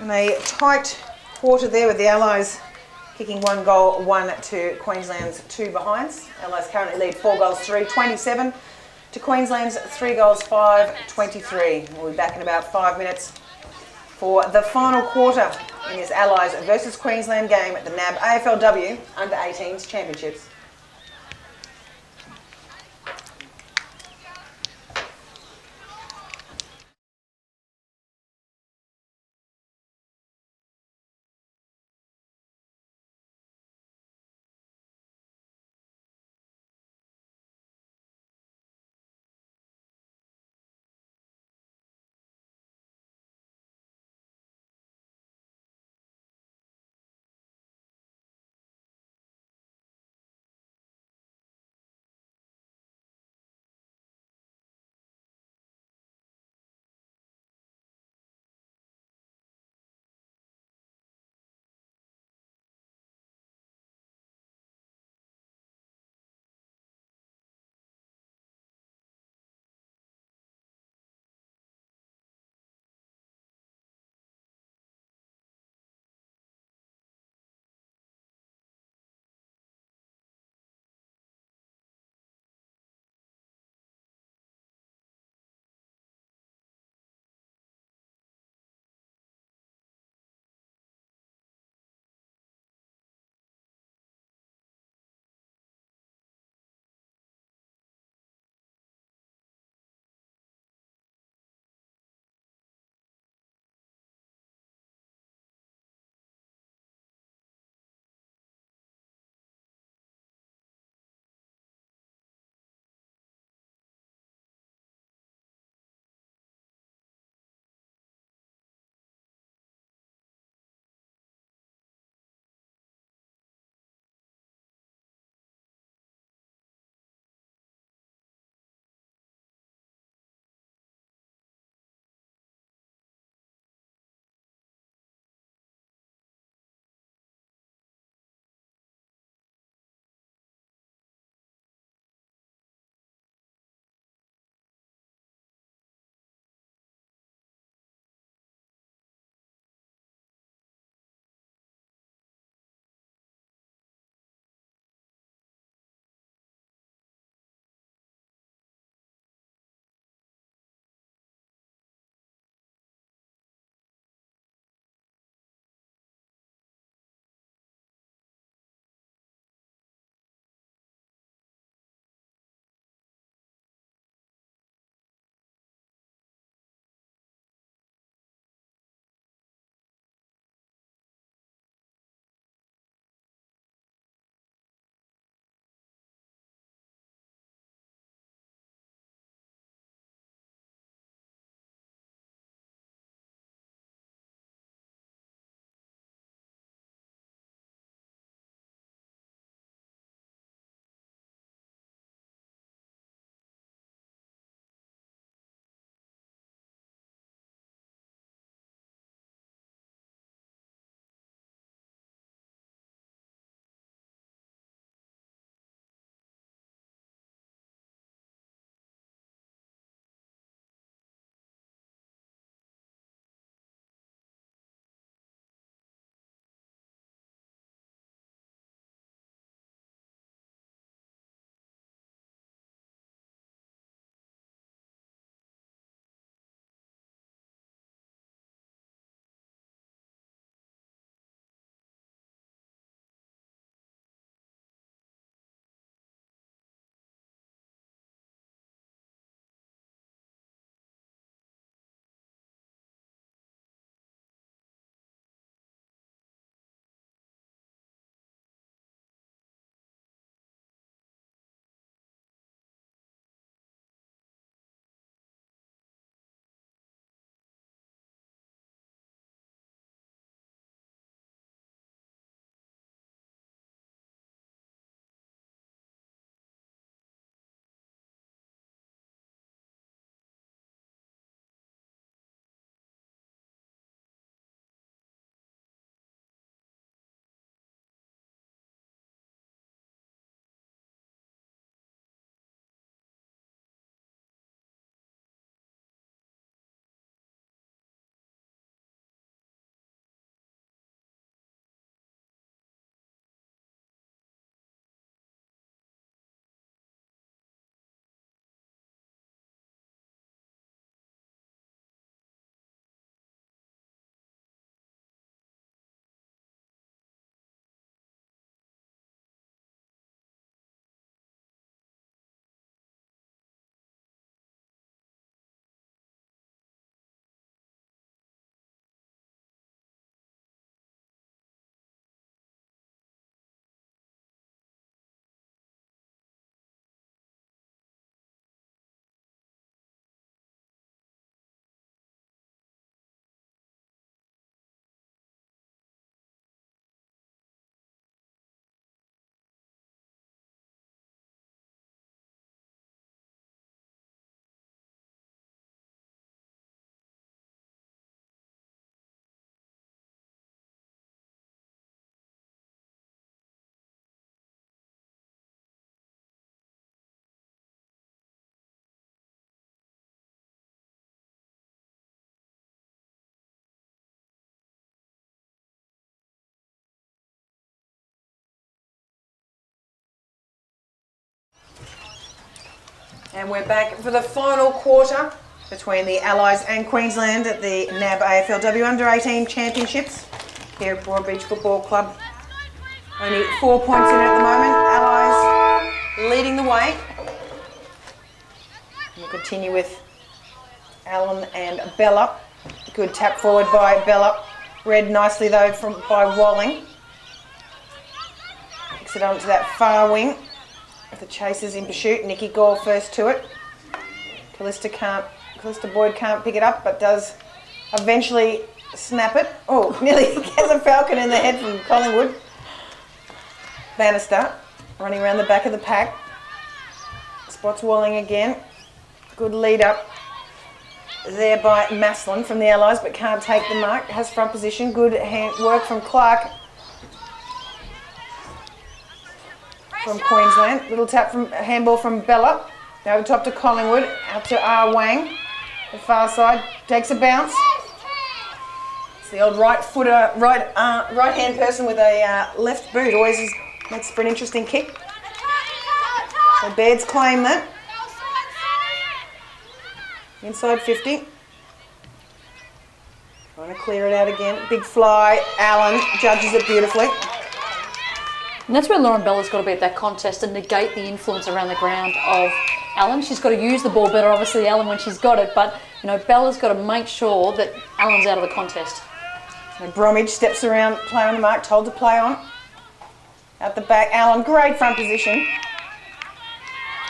And a tight quarter there with the Allies kicking 1 goal, 1 to Queensland's 2 behinds. Allies currently lead 4 goals 3, 27 to Queensland's 3 goals 5, 23. We'll be back in about 5 minutes for the final quarter in this Allies versus Queensland game at the NAB AFLW Under-18s Championships. And we're back for the final quarter between the Allies and Queensland at the NAB AFLW Under-18 Championships here at Broadbeach Football Club. Only 4 points in at the moment. Allies leading the way. We'll continue with Allen and Bella. Good tap forward by Bella. Read nicely though by Walling. Kicks it onto that far wing. The chasers in pursuit. Nikki Gore first to it. Callista Boyd can't pick it up, but does eventually snap it. Oh, nearly gets a falcon in the head from Collingwood. Bannister running around the back of the pack. Spots Walling again. Good lead up there by Maslin from the Allies, but can't take the mark. Has front position. Good work from Clark from Queensland. Little tap from handball from Bella. Now over top to Collingwood. Out to R. Wang. The far side takes a bounce. It's the old right footer, right hand person with a left boot. Always makes for an interesting kick. So Baird's claim that. Inside 50. Trying to clear it out again. Big fly. Allen judges it beautifully. And that's where Lauren Bella's got to be at that contest and negate the influence around the ground of Allen. She's got to use the ball better, obviously, Allen, when she's got it, but you know, Bella's got to make sure that Allen's out of the contest. So Bromwich steps around, play on the mark, told to play on. Out the back, Allen, great front position.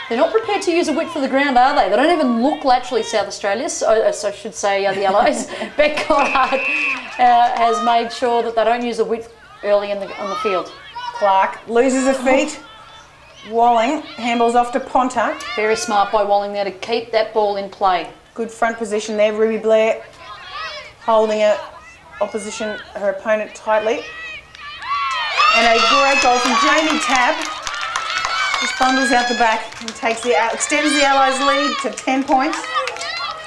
They're not prepared to use a width for the ground, are they? They don't even look laterally, South Australia, so I should say the Allies. Beck Goddard has made sure that they don't use the width early on the field. Clark loses her feet. Walling handballs off to Ponta. Very smart by Walling there to keep that ball in play. Good front position there. Ruby Blair holding her opponent tightly. And a great goal from Jamie Tabb. Just bundles out the back and extends the Allies' lead to 10 points.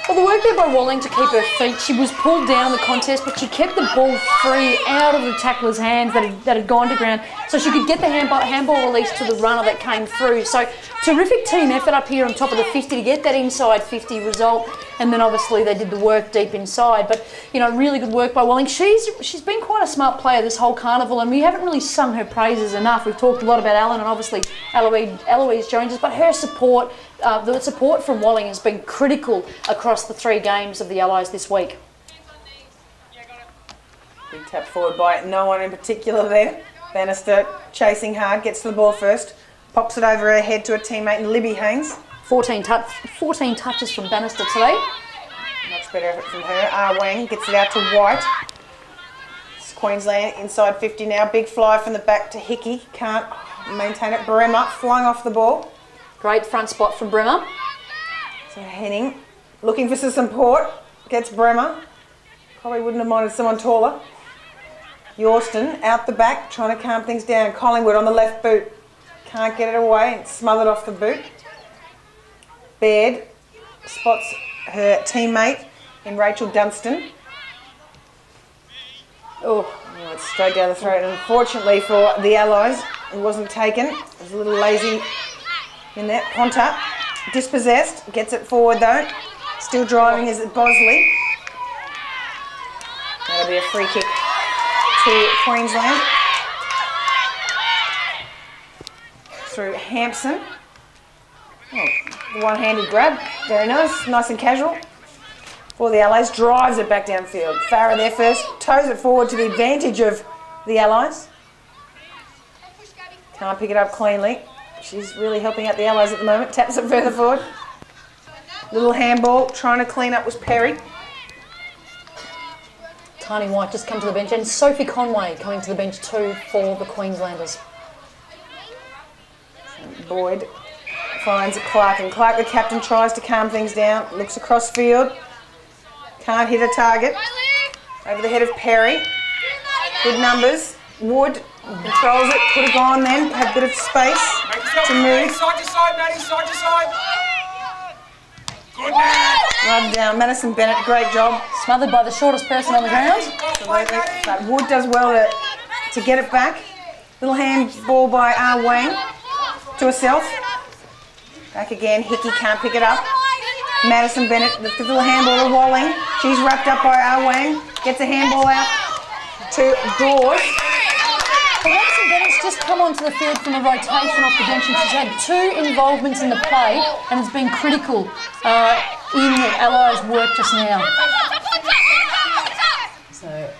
Well, the work there by Walling to keep her feet, she was pulled down the contest, but she kept the ball free out of the tackler's hands that had gone to ground, so she could get the handball release to the runner that came through. So terrific team effort up here on top of the 50 to get that inside 50 result, and then obviously they did the work deep inside. But you know, really good work by Walling. She's been quite a smart player this whole carnival, and we haven't really sung her praises enough. We've talked a lot about Allen and obviously Eloise Jones, but her support. The support from Walling has been critical across the 3 games of the Allies this week. Big tap forward by no one in particular there. Bannister chasing hard, gets to the ball first, pops it over her head to a teammate in Libby Haynes. 14 touches from Bannister today. Much better effort from her. R. Wang gets it out to White. It's Queensland inside 50 now. Big fly from the back to Hickey. Can't maintain it. Bremer flung off the ball. Great front spot from Bremer. So Henning looking for some support. Gets Bremer. Probably wouldn't have minded someone taller. Yorston out the back trying to calm things down. Collingwood on the left boot. Can't get it away and smothered off the boot. Baird spots her teammate in Rachel Dunstan. Oh, it's straight down the throat. And unfortunately for the Allies, it wasn't taken. It was a little lazy in there. Ponta dispossessed. Gets it forward though. Still driving is Bosley. That'll be a free kick to Queensland. Through Hampson. Oh, the one-handed grab. Very nice. Nice and casual. For the Allies. Drives it back downfield. Farah there first. Toes it forward to the advantage of the Allies. Can't pick it up cleanly. She's really helping out the Allies at the moment. Taps it further forward. Little handball. Trying to clean up was Perry. Tiny White just come to the bench, and Sophie Conway coming to the bench too for the Queenslanders. Boyd finds Clark, and Clark, the captain, tries to calm things down. Looks across field. Can't hit a target. Over the head of Perry. Good numbers. Wood controls it. Could have gone then. Had a bit of space to move. Side to side, Maddie, side to side. Good man. Rubbed down. Madison Bennett, great job. Smothered by the shortest person on the ground. Absolutely. But Wood does well to get it back. Little handball by R. Wang to herself. Back again, Hickey can't pick it up. Madison Bennett, the little handball to Walling. She's wrapped up by Wang. Gets a handball out to Dawes. Well, Madison Bennett's just come onto the field from a rotation off the bench, and she's had 2 involvements in the play and has been critical in the Allies' work just now. So,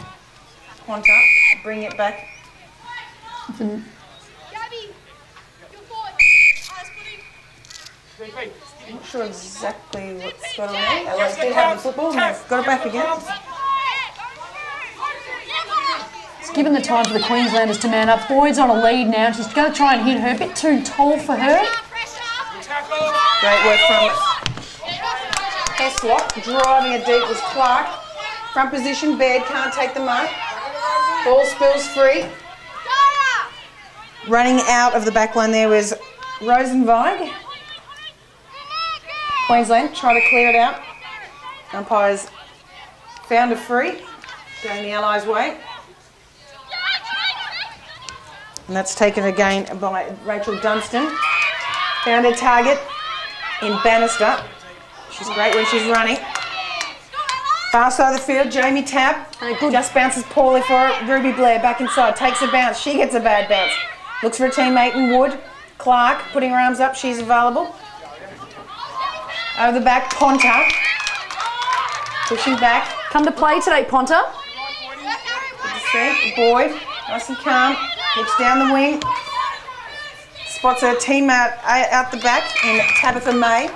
Ponta, bring it back. I'm not sure exactly what's going on there. Allies did have the football and they've got it back again. It's given the time for the Queenslanders to man up. Boyd's on a lead now. She's going to try and hit her. A bit too tall for her. Great work from Heslop. Driving it deep was Clark. Front position, Baird can't take the mark. Ball spills free. Running out of the back line there was Rosenweig. Queensland try to clear it out. Umpires found a free, going the Allies' way. And that's taken again by Rachel Dunstan. Found a target in Bannister. She's great when she's running. Far side of the field, Jamie Tapp. Just bounces poorly for it. Ruby Blair back inside, takes a bounce. She gets a bad bounce. Looks for a teammate in Wood. Clark putting her arms up, she's available. Over the back, Ponta. Pushing back. Come to play today, Ponta. Good to see. Boyd, nice and calm. Looks down the wing. Spots her teammate out the back in Tabitha May.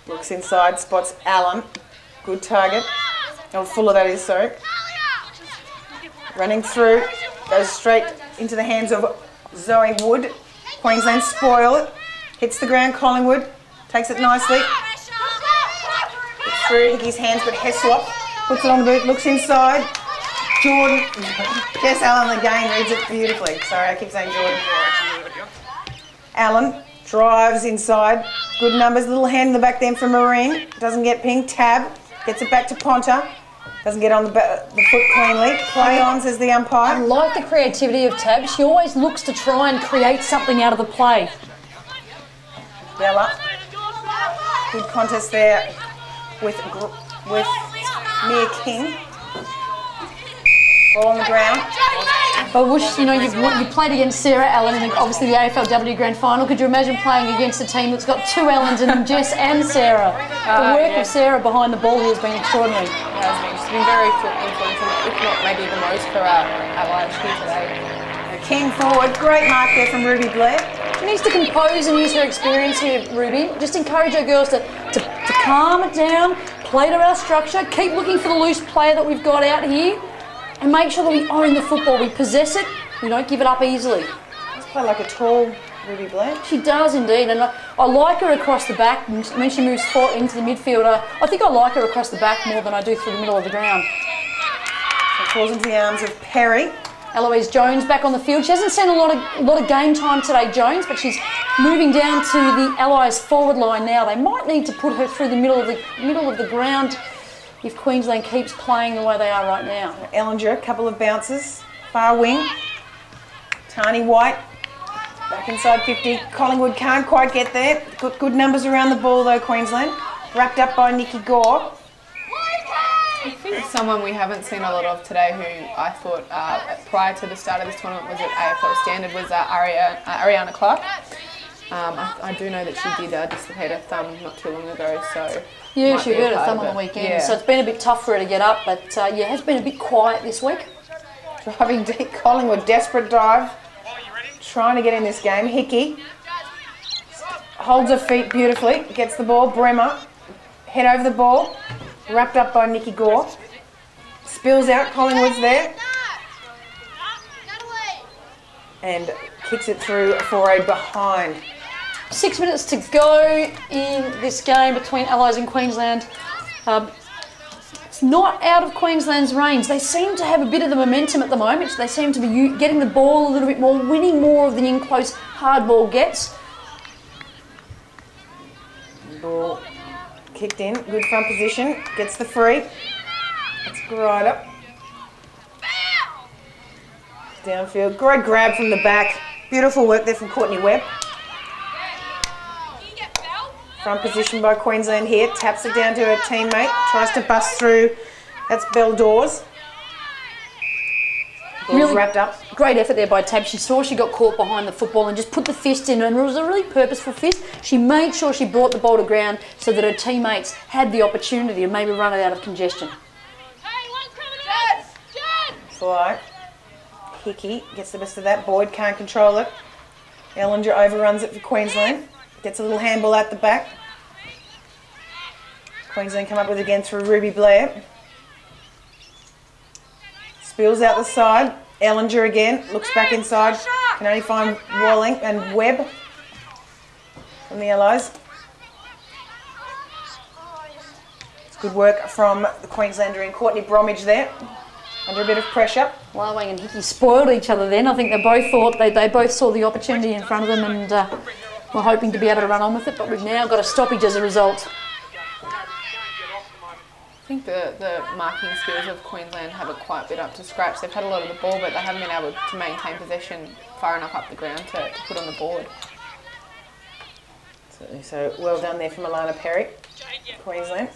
Looks inside, spots Allen. Good target. Oh, Fuller that is, sorry. Running through, goes straight into the hands of Zoe Wood. Queensland spoil it. Hits the ground, Collingwood. Takes it nicely. Gets through Hickey's hands, but Heslop puts it on the boot, looks inside. Jordan, Jess Allen again reads it beautifully. Sorry, I keep saying Jordan. Allen drives inside. Good numbers, little hand in the back then from Marine. Doesn't get pinged. Tab gets it back to Ponta. Doesn't get on the foot cleanly. Play on, says the umpire. I like the creativity of Tab. She always looks to try and create something out of the play. Bella. Good contest there with Mia King. Ball on the ground. But wish, you know, you played against Sarah Allen in obviously the AFLW Grand Final. Could you imagine playing against a team that's got 2 Allens in them, Jess and Sarah? The work of Sarah behind the ball here has been extraordinary. She's been very influential, if not maybe the most for our Allies here today. King forward, great mark there from Ruby Blair. She needs to compose and use her experience here, Ruby. Just encourage her girls to calm it down, play to our structure, keep looking for the loose player that we've got out here, and make sure that we own the football. We possess it, we don't give it up easily. Let's play like a tall Ruby Blair. She does indeed, and I like her across the back. When she moves forward into the midfield, I think I like her across the back more than I do through the middle of the ground. So it falls into the arms of Perry. Eloise Jones back on the field. She hasn't seen a lot of game time today, Jones, but she's moving down to the Allies forward line now. They might need to put her through the middle of the ground if Queensland keeps playing the way they are right now. Ellinger, a couple of bounces. Far wing. Tani White back inside 50. Collingwood can't quite get there. Good numbers around the ball though, Queensland. Wrapped up by Nikki Gore. I think someone we haven't seen a lot of today who I thought prior to the start of this tournament was at AFL standard was Ariana Clark. I do know that she did dislocate her thumb not too long ago, so... Yeah, she hurt her thumb on the weekend, yeah. So it's been a bit tough for her to get up, but yeah, it has been a bit quiet this week. Driving deep, Collingwood, desperate dive. Trying to get in this game. Hickey holds her feet beautifully, gets the ball. Bremer, head over the ball. Wrapped up by Nikki Gore. Spills out, Collingwood's there. And kicks it through for a behind. 6 minutes to go in this game between Allies and Queensland. It's not out of Queensland's range. They seem to have a bit of the momentum at the moment. They seem to be getting the ball a little bit more, winning more of the in-close hard ball gets. Ball kicked in, good front position, gets the free. That's Grider. Downfield, great grab from the back. Beautiful work there from Courtney Webb. Front position by Queensland here. Taps it down to her teammate. Tries to bust through. That's Belle Dawes. Really wrapped up. Great effort there by Tab. She saw she got caught behind the football and just put the fist in, and it was a really purposeful fist. She made sure she brought the ball to ground so that her teammates had the opportunity to maybe run it out of congestion. Fly. Hickey gets the best of that. Boyd can't control it. Ellinger overruns it for Queensland. Gets a little handball at the back. Queensland come up with it again through Ruby Blair. Spills out the side. Ellinger again. Looks back inside. Can only find Walling and Webb from the Allies. It's good work from the Queenslander in Courtney Bromwich there. Under a bit of pressure. Larwang and Hickey spoiled each other then. I think they both thought they both saw the opportunity in front of them and were hoping to be able to run on with it, but we've now got a stoppage as a result. I think the marking skills of Queensland have it quite a bit up to scratch. They've had a lot of the ball, but they haven't been able to maintain possession far enough up the ground to put on the board. So well done there from Alana Perry, Queensland.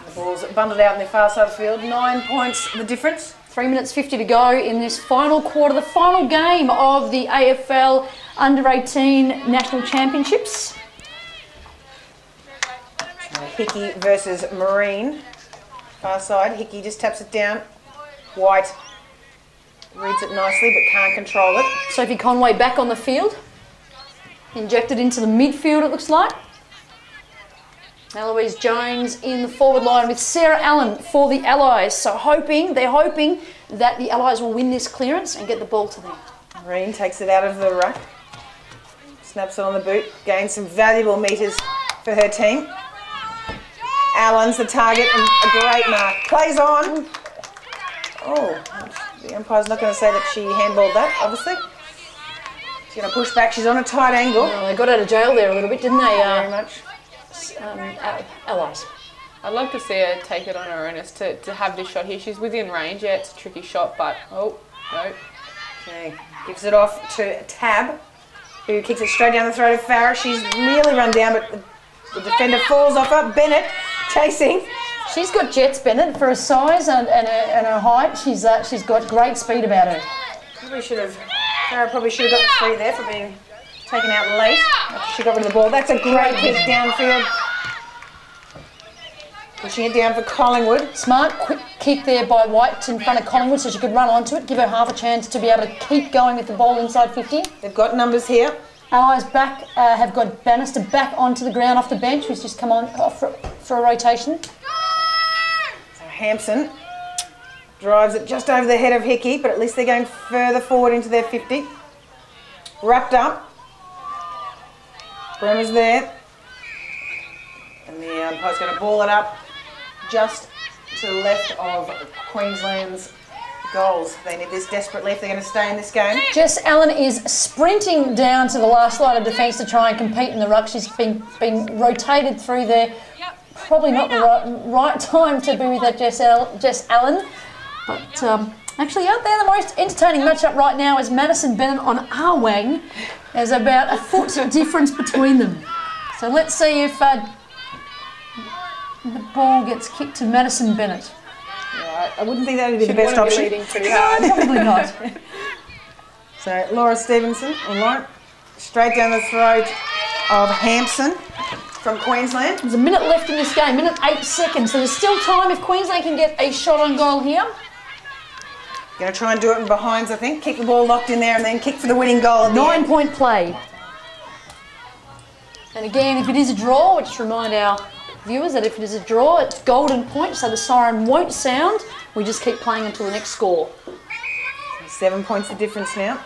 The ball's bundled out in the far side of the field. 9 points the difference. 3 minutes 50 to go in this final quarter, the final game of the AFL Under-18 National Championships. Hickey versus Marine. Far side. Hickey just taps it down. White reads it nicely but can't control it. Sophie Conway back on the field. Injected into the midfield, it looks like. Eloise Jones in the forward line with Sarah Allen for the Allies. So they're hoping that the Allies will win this clearance and get the ball to them. Marine takes it out of the ruck. Snaps it on the boot. Gains some valuable metres for her team. Allen's the target and a great mark. Plays on. Oh, the umpire's not going to say that she handballed that, obviously. She's going to push back. She's on a tight angle. Well, they got out of jail there a little bit, didn't they? Very much. Allies. I'd love to see her take it on her own to have this shot here. She's within range, yeah, it's a tricky shot, but oh, no. Okay, gives it off to Tab, who kicks it straight down the throat of Farah. She's nearly run down, but the defender falls off her. Bennett chasing. She's got jets, Bennett, for her size and her height. She's got great speed about her. Farah probably should have got the 3 there for being taken out late after she got rid of the ball. That's a great kick downfield. Pushing it down for Collingwood. Smart, quick kick there by White in front of Collingwood so she could run onto it, give her half a chance to be able to keep going with the ball inside 50. They've got numbers here. Allies back have got Bannister back onto the ground off the bench, who's just come on off for a rotation. So Hampson drives it just over the head of Hickey, but at least they're going further forward into their 50. Wrapped up. Bremer's there. And the umpire's going to ball it up just to the left of Queensland's goals. They need this desperately if they're going to stay in this game. Jess Allen is sprinting down to the last line of defence to try and compete in the ruck. She's been rotated through there. Probably not the right time to be with that Jess Allen. But actually out there, the most entertaining matchup right now is Madison Bennett on Arwang. There's about a foot difference between them. So let's see if the ball gets kicked to Madison Bennett. Right, I wouldn't think that would be the best option. Leading pretty hard. No, probably not. So Laura Stevenson, all right, straight down the throat of Hampson from Queensland. There's a minute left in this game, minute 8 seconds. So there's still time if Queensland can get a shot on goal here. Going to try and do it in behinds, I think. Kick the ball locked in there and then kick for the winning goal at the end. 9-point play. And again, if it is a draw, we'll just remind our viewers that if it is a draw, it's golden point, so the siren won't sound. We just keep playing until the next score. 7 points the difference now.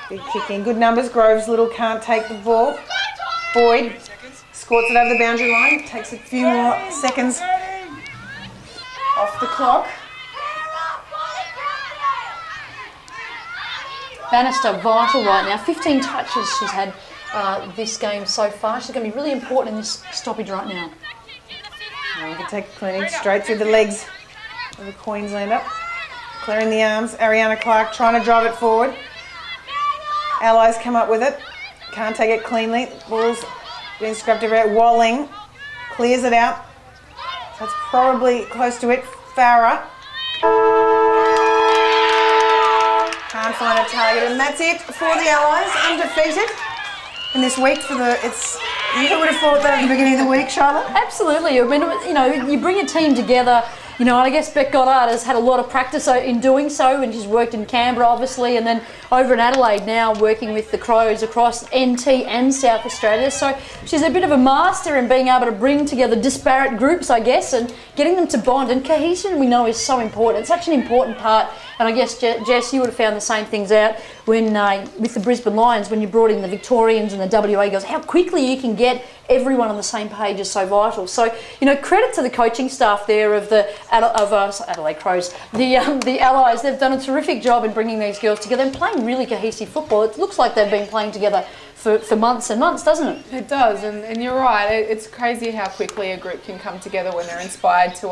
Big kick in, good numbers. Groves Little can't take the ball. Boyd squats it over the boundary line, takes a few more seconds off the clock. Bannister vital right now. 15 touches she's had this game so far. She's going to be really important in this stoppage right now. And we can take a clinic straight through the legs of the Queenslander. Clearing the arms. Ariana Clark trying to drive it forward. Allies come up with it. Can't take it cleanly. Ball's being scrubbed around. Walling clears it out. That's probably close to it. Farah. Can't find a target, and that's it for the Allies. Undefeated in this week for the. You would have thought that at the beginning of the week, Charlotte. Absolutely. I mean, you know, you bring a team together. You know, I guess Beck Goddard has had a lot of practice in doing so, and she's worked in Canberra, obviously, and then over in Adelaide now working with the Crows across NT and South Australia. So she's a bit of a master in being able to bring together disparate groups, I guess, and getting them to bond. And cohesion, we know, is so important. It's such an important part. And I guess, Jess, you would have found the same things out when with the Brisbane Lions, when you brought in the Victorians and the WA girls, how quickly you can get everyone on the same page is so vital. So, you know, credit to the coaching staff there of the Adelaide Crows, the Allies. They've done a terrific job in bringing these girls together and playing really cohesive football. It looks like they've been playing together for months and months, doesn't it? It does, and you're right. It's crazy how quickly a group can come together when they're inspired to,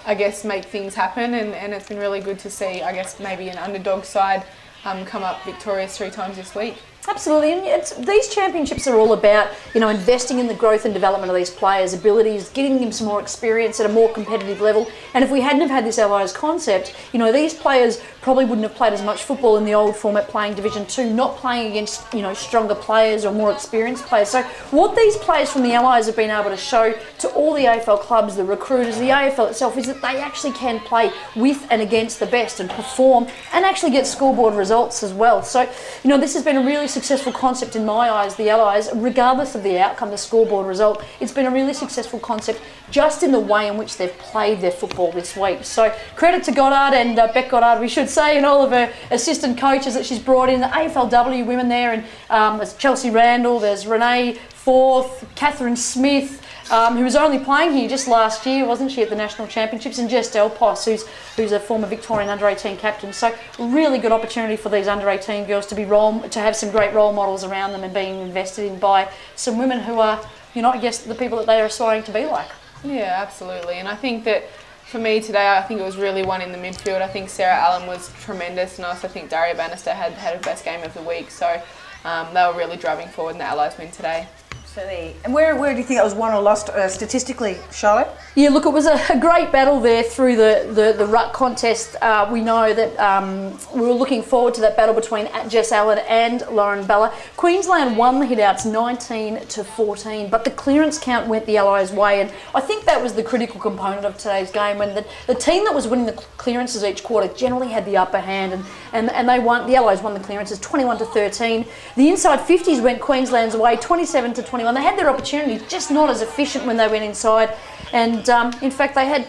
I guess, make things happen, and it's been really good to see, I guess, maybe an underdog side come up victorious 3 times this week. Absolutely, and these championships are all about, you know, investing in the growth and development of these players' abilities, getting them some more experience at a more competitive level. And if we hadn't have had this Allies concept, you know, these players probably wouldn't have played as much football in the old format, playing Division 2, not playing against, you know, stronger players or more experienced players. So what these players from the Allies have been able to show to all the AFL clubs, the recruiters, the AFL itself, is that they actually can play with and against the best and perform and actually get scoreboard results as well. So, you know, this has been a really successful concept in my eyes, the Allies, regardless of the outcome, the scoreboard result. It's been a really successful concept just in the way in which they've played their football this week. So credit to Goddard and Beck Goddard, we should say, and all of her assistant coaches that she's brought in, the AFLW women there, and there's Chelsea Randall, there's Renee Forth, Catherine Smith, who was only playing here just last year, wasn't she, at the National Championships, and Jess Delpos, who's a former Victorian under-18 captain. So really good opportunity for these under-18 girls to have some great role models around them and being invested in by some women who are, you know, I guess the people that they are aspiring to be like. Yeah, absolutely. And I think that for me today, I think it was really one in the midfield. I think Sarah Allen was tremendous, and I also think Daria Bannister had her best game of the week. So they were really driving forward in the Allies win today. And where do you think that was won or lost statistically, Charlotte? Yeah, look, it was a great battle there through the ruck contest. We know that we were looking forward to that battle between Jess Allen and Lauren Bella. Queensland won the hitouts 19-14, but the clearance count went the Allies' way, and I think that was the critical component of today's game, when the team that was winning the clearances each quarter generally had the upper hand, and they won. The Allies won the clearances 21-13. The inside 50s went Queensland's way 27-21. They had their opportunities, just not as efficient when they went inside. And in fact, they had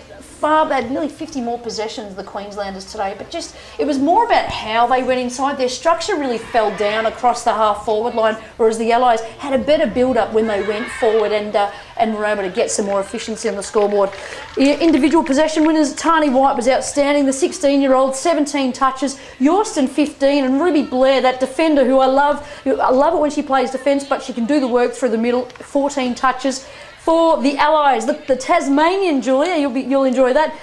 nearly 50 more possessions, the Queenslanders today, but just it was more about how they went inside. Their structure really fell down across the half-forward line, whereas the Allies had a better build-up when they went forward and were able to get some more efficiency on the scoreboard. Individual possession winners, Tani White was outstanding, the 16-year-old, 17 touches, Yorston 15, and Ruby Blair, that defender who I love it when she plays defence, but she can do the work through the middle, 14 touches. For the Allies, the Tasmanian, Julia, you'll enjoy that.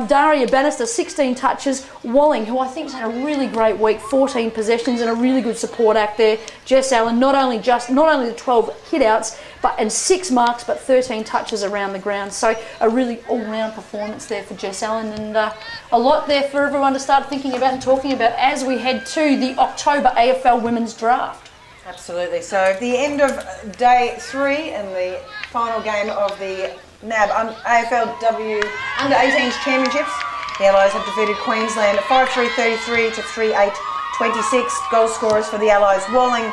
Daria Bannister, 16 touches. Walling, who I think has had a really great week, 14 possessions and a really good support act there. Jess Allen, not only the 12 hit-outs, and 6 marks, but 13 touches around the ground. So a really all-round performance there for Jess Allen, and a lot there for everyone to start thinking about and talking about as we head to the October AFL Women's Draft. Absolutely. So at the end of day 3 and the final game of the NAB AFLW Under-18s Championships, the Allies have defeated Queensland 5-3-33 to 3-8-26. Goal scorers for the Allies: Walling,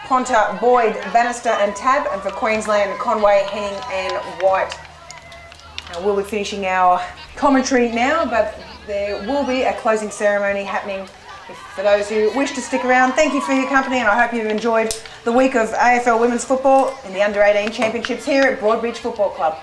Ponta, Boyd, Bannister and Tab, and for Queensland, Conway, Henning and White. Now, we'll be finishing our commentary now, but there will be a closing ceremony happening. For those who wish to stick around, thank you for your company, and I hope you've enjoyed the week of AFL Women's Football in the Under-18 Championships here at Broadbeach Football Club.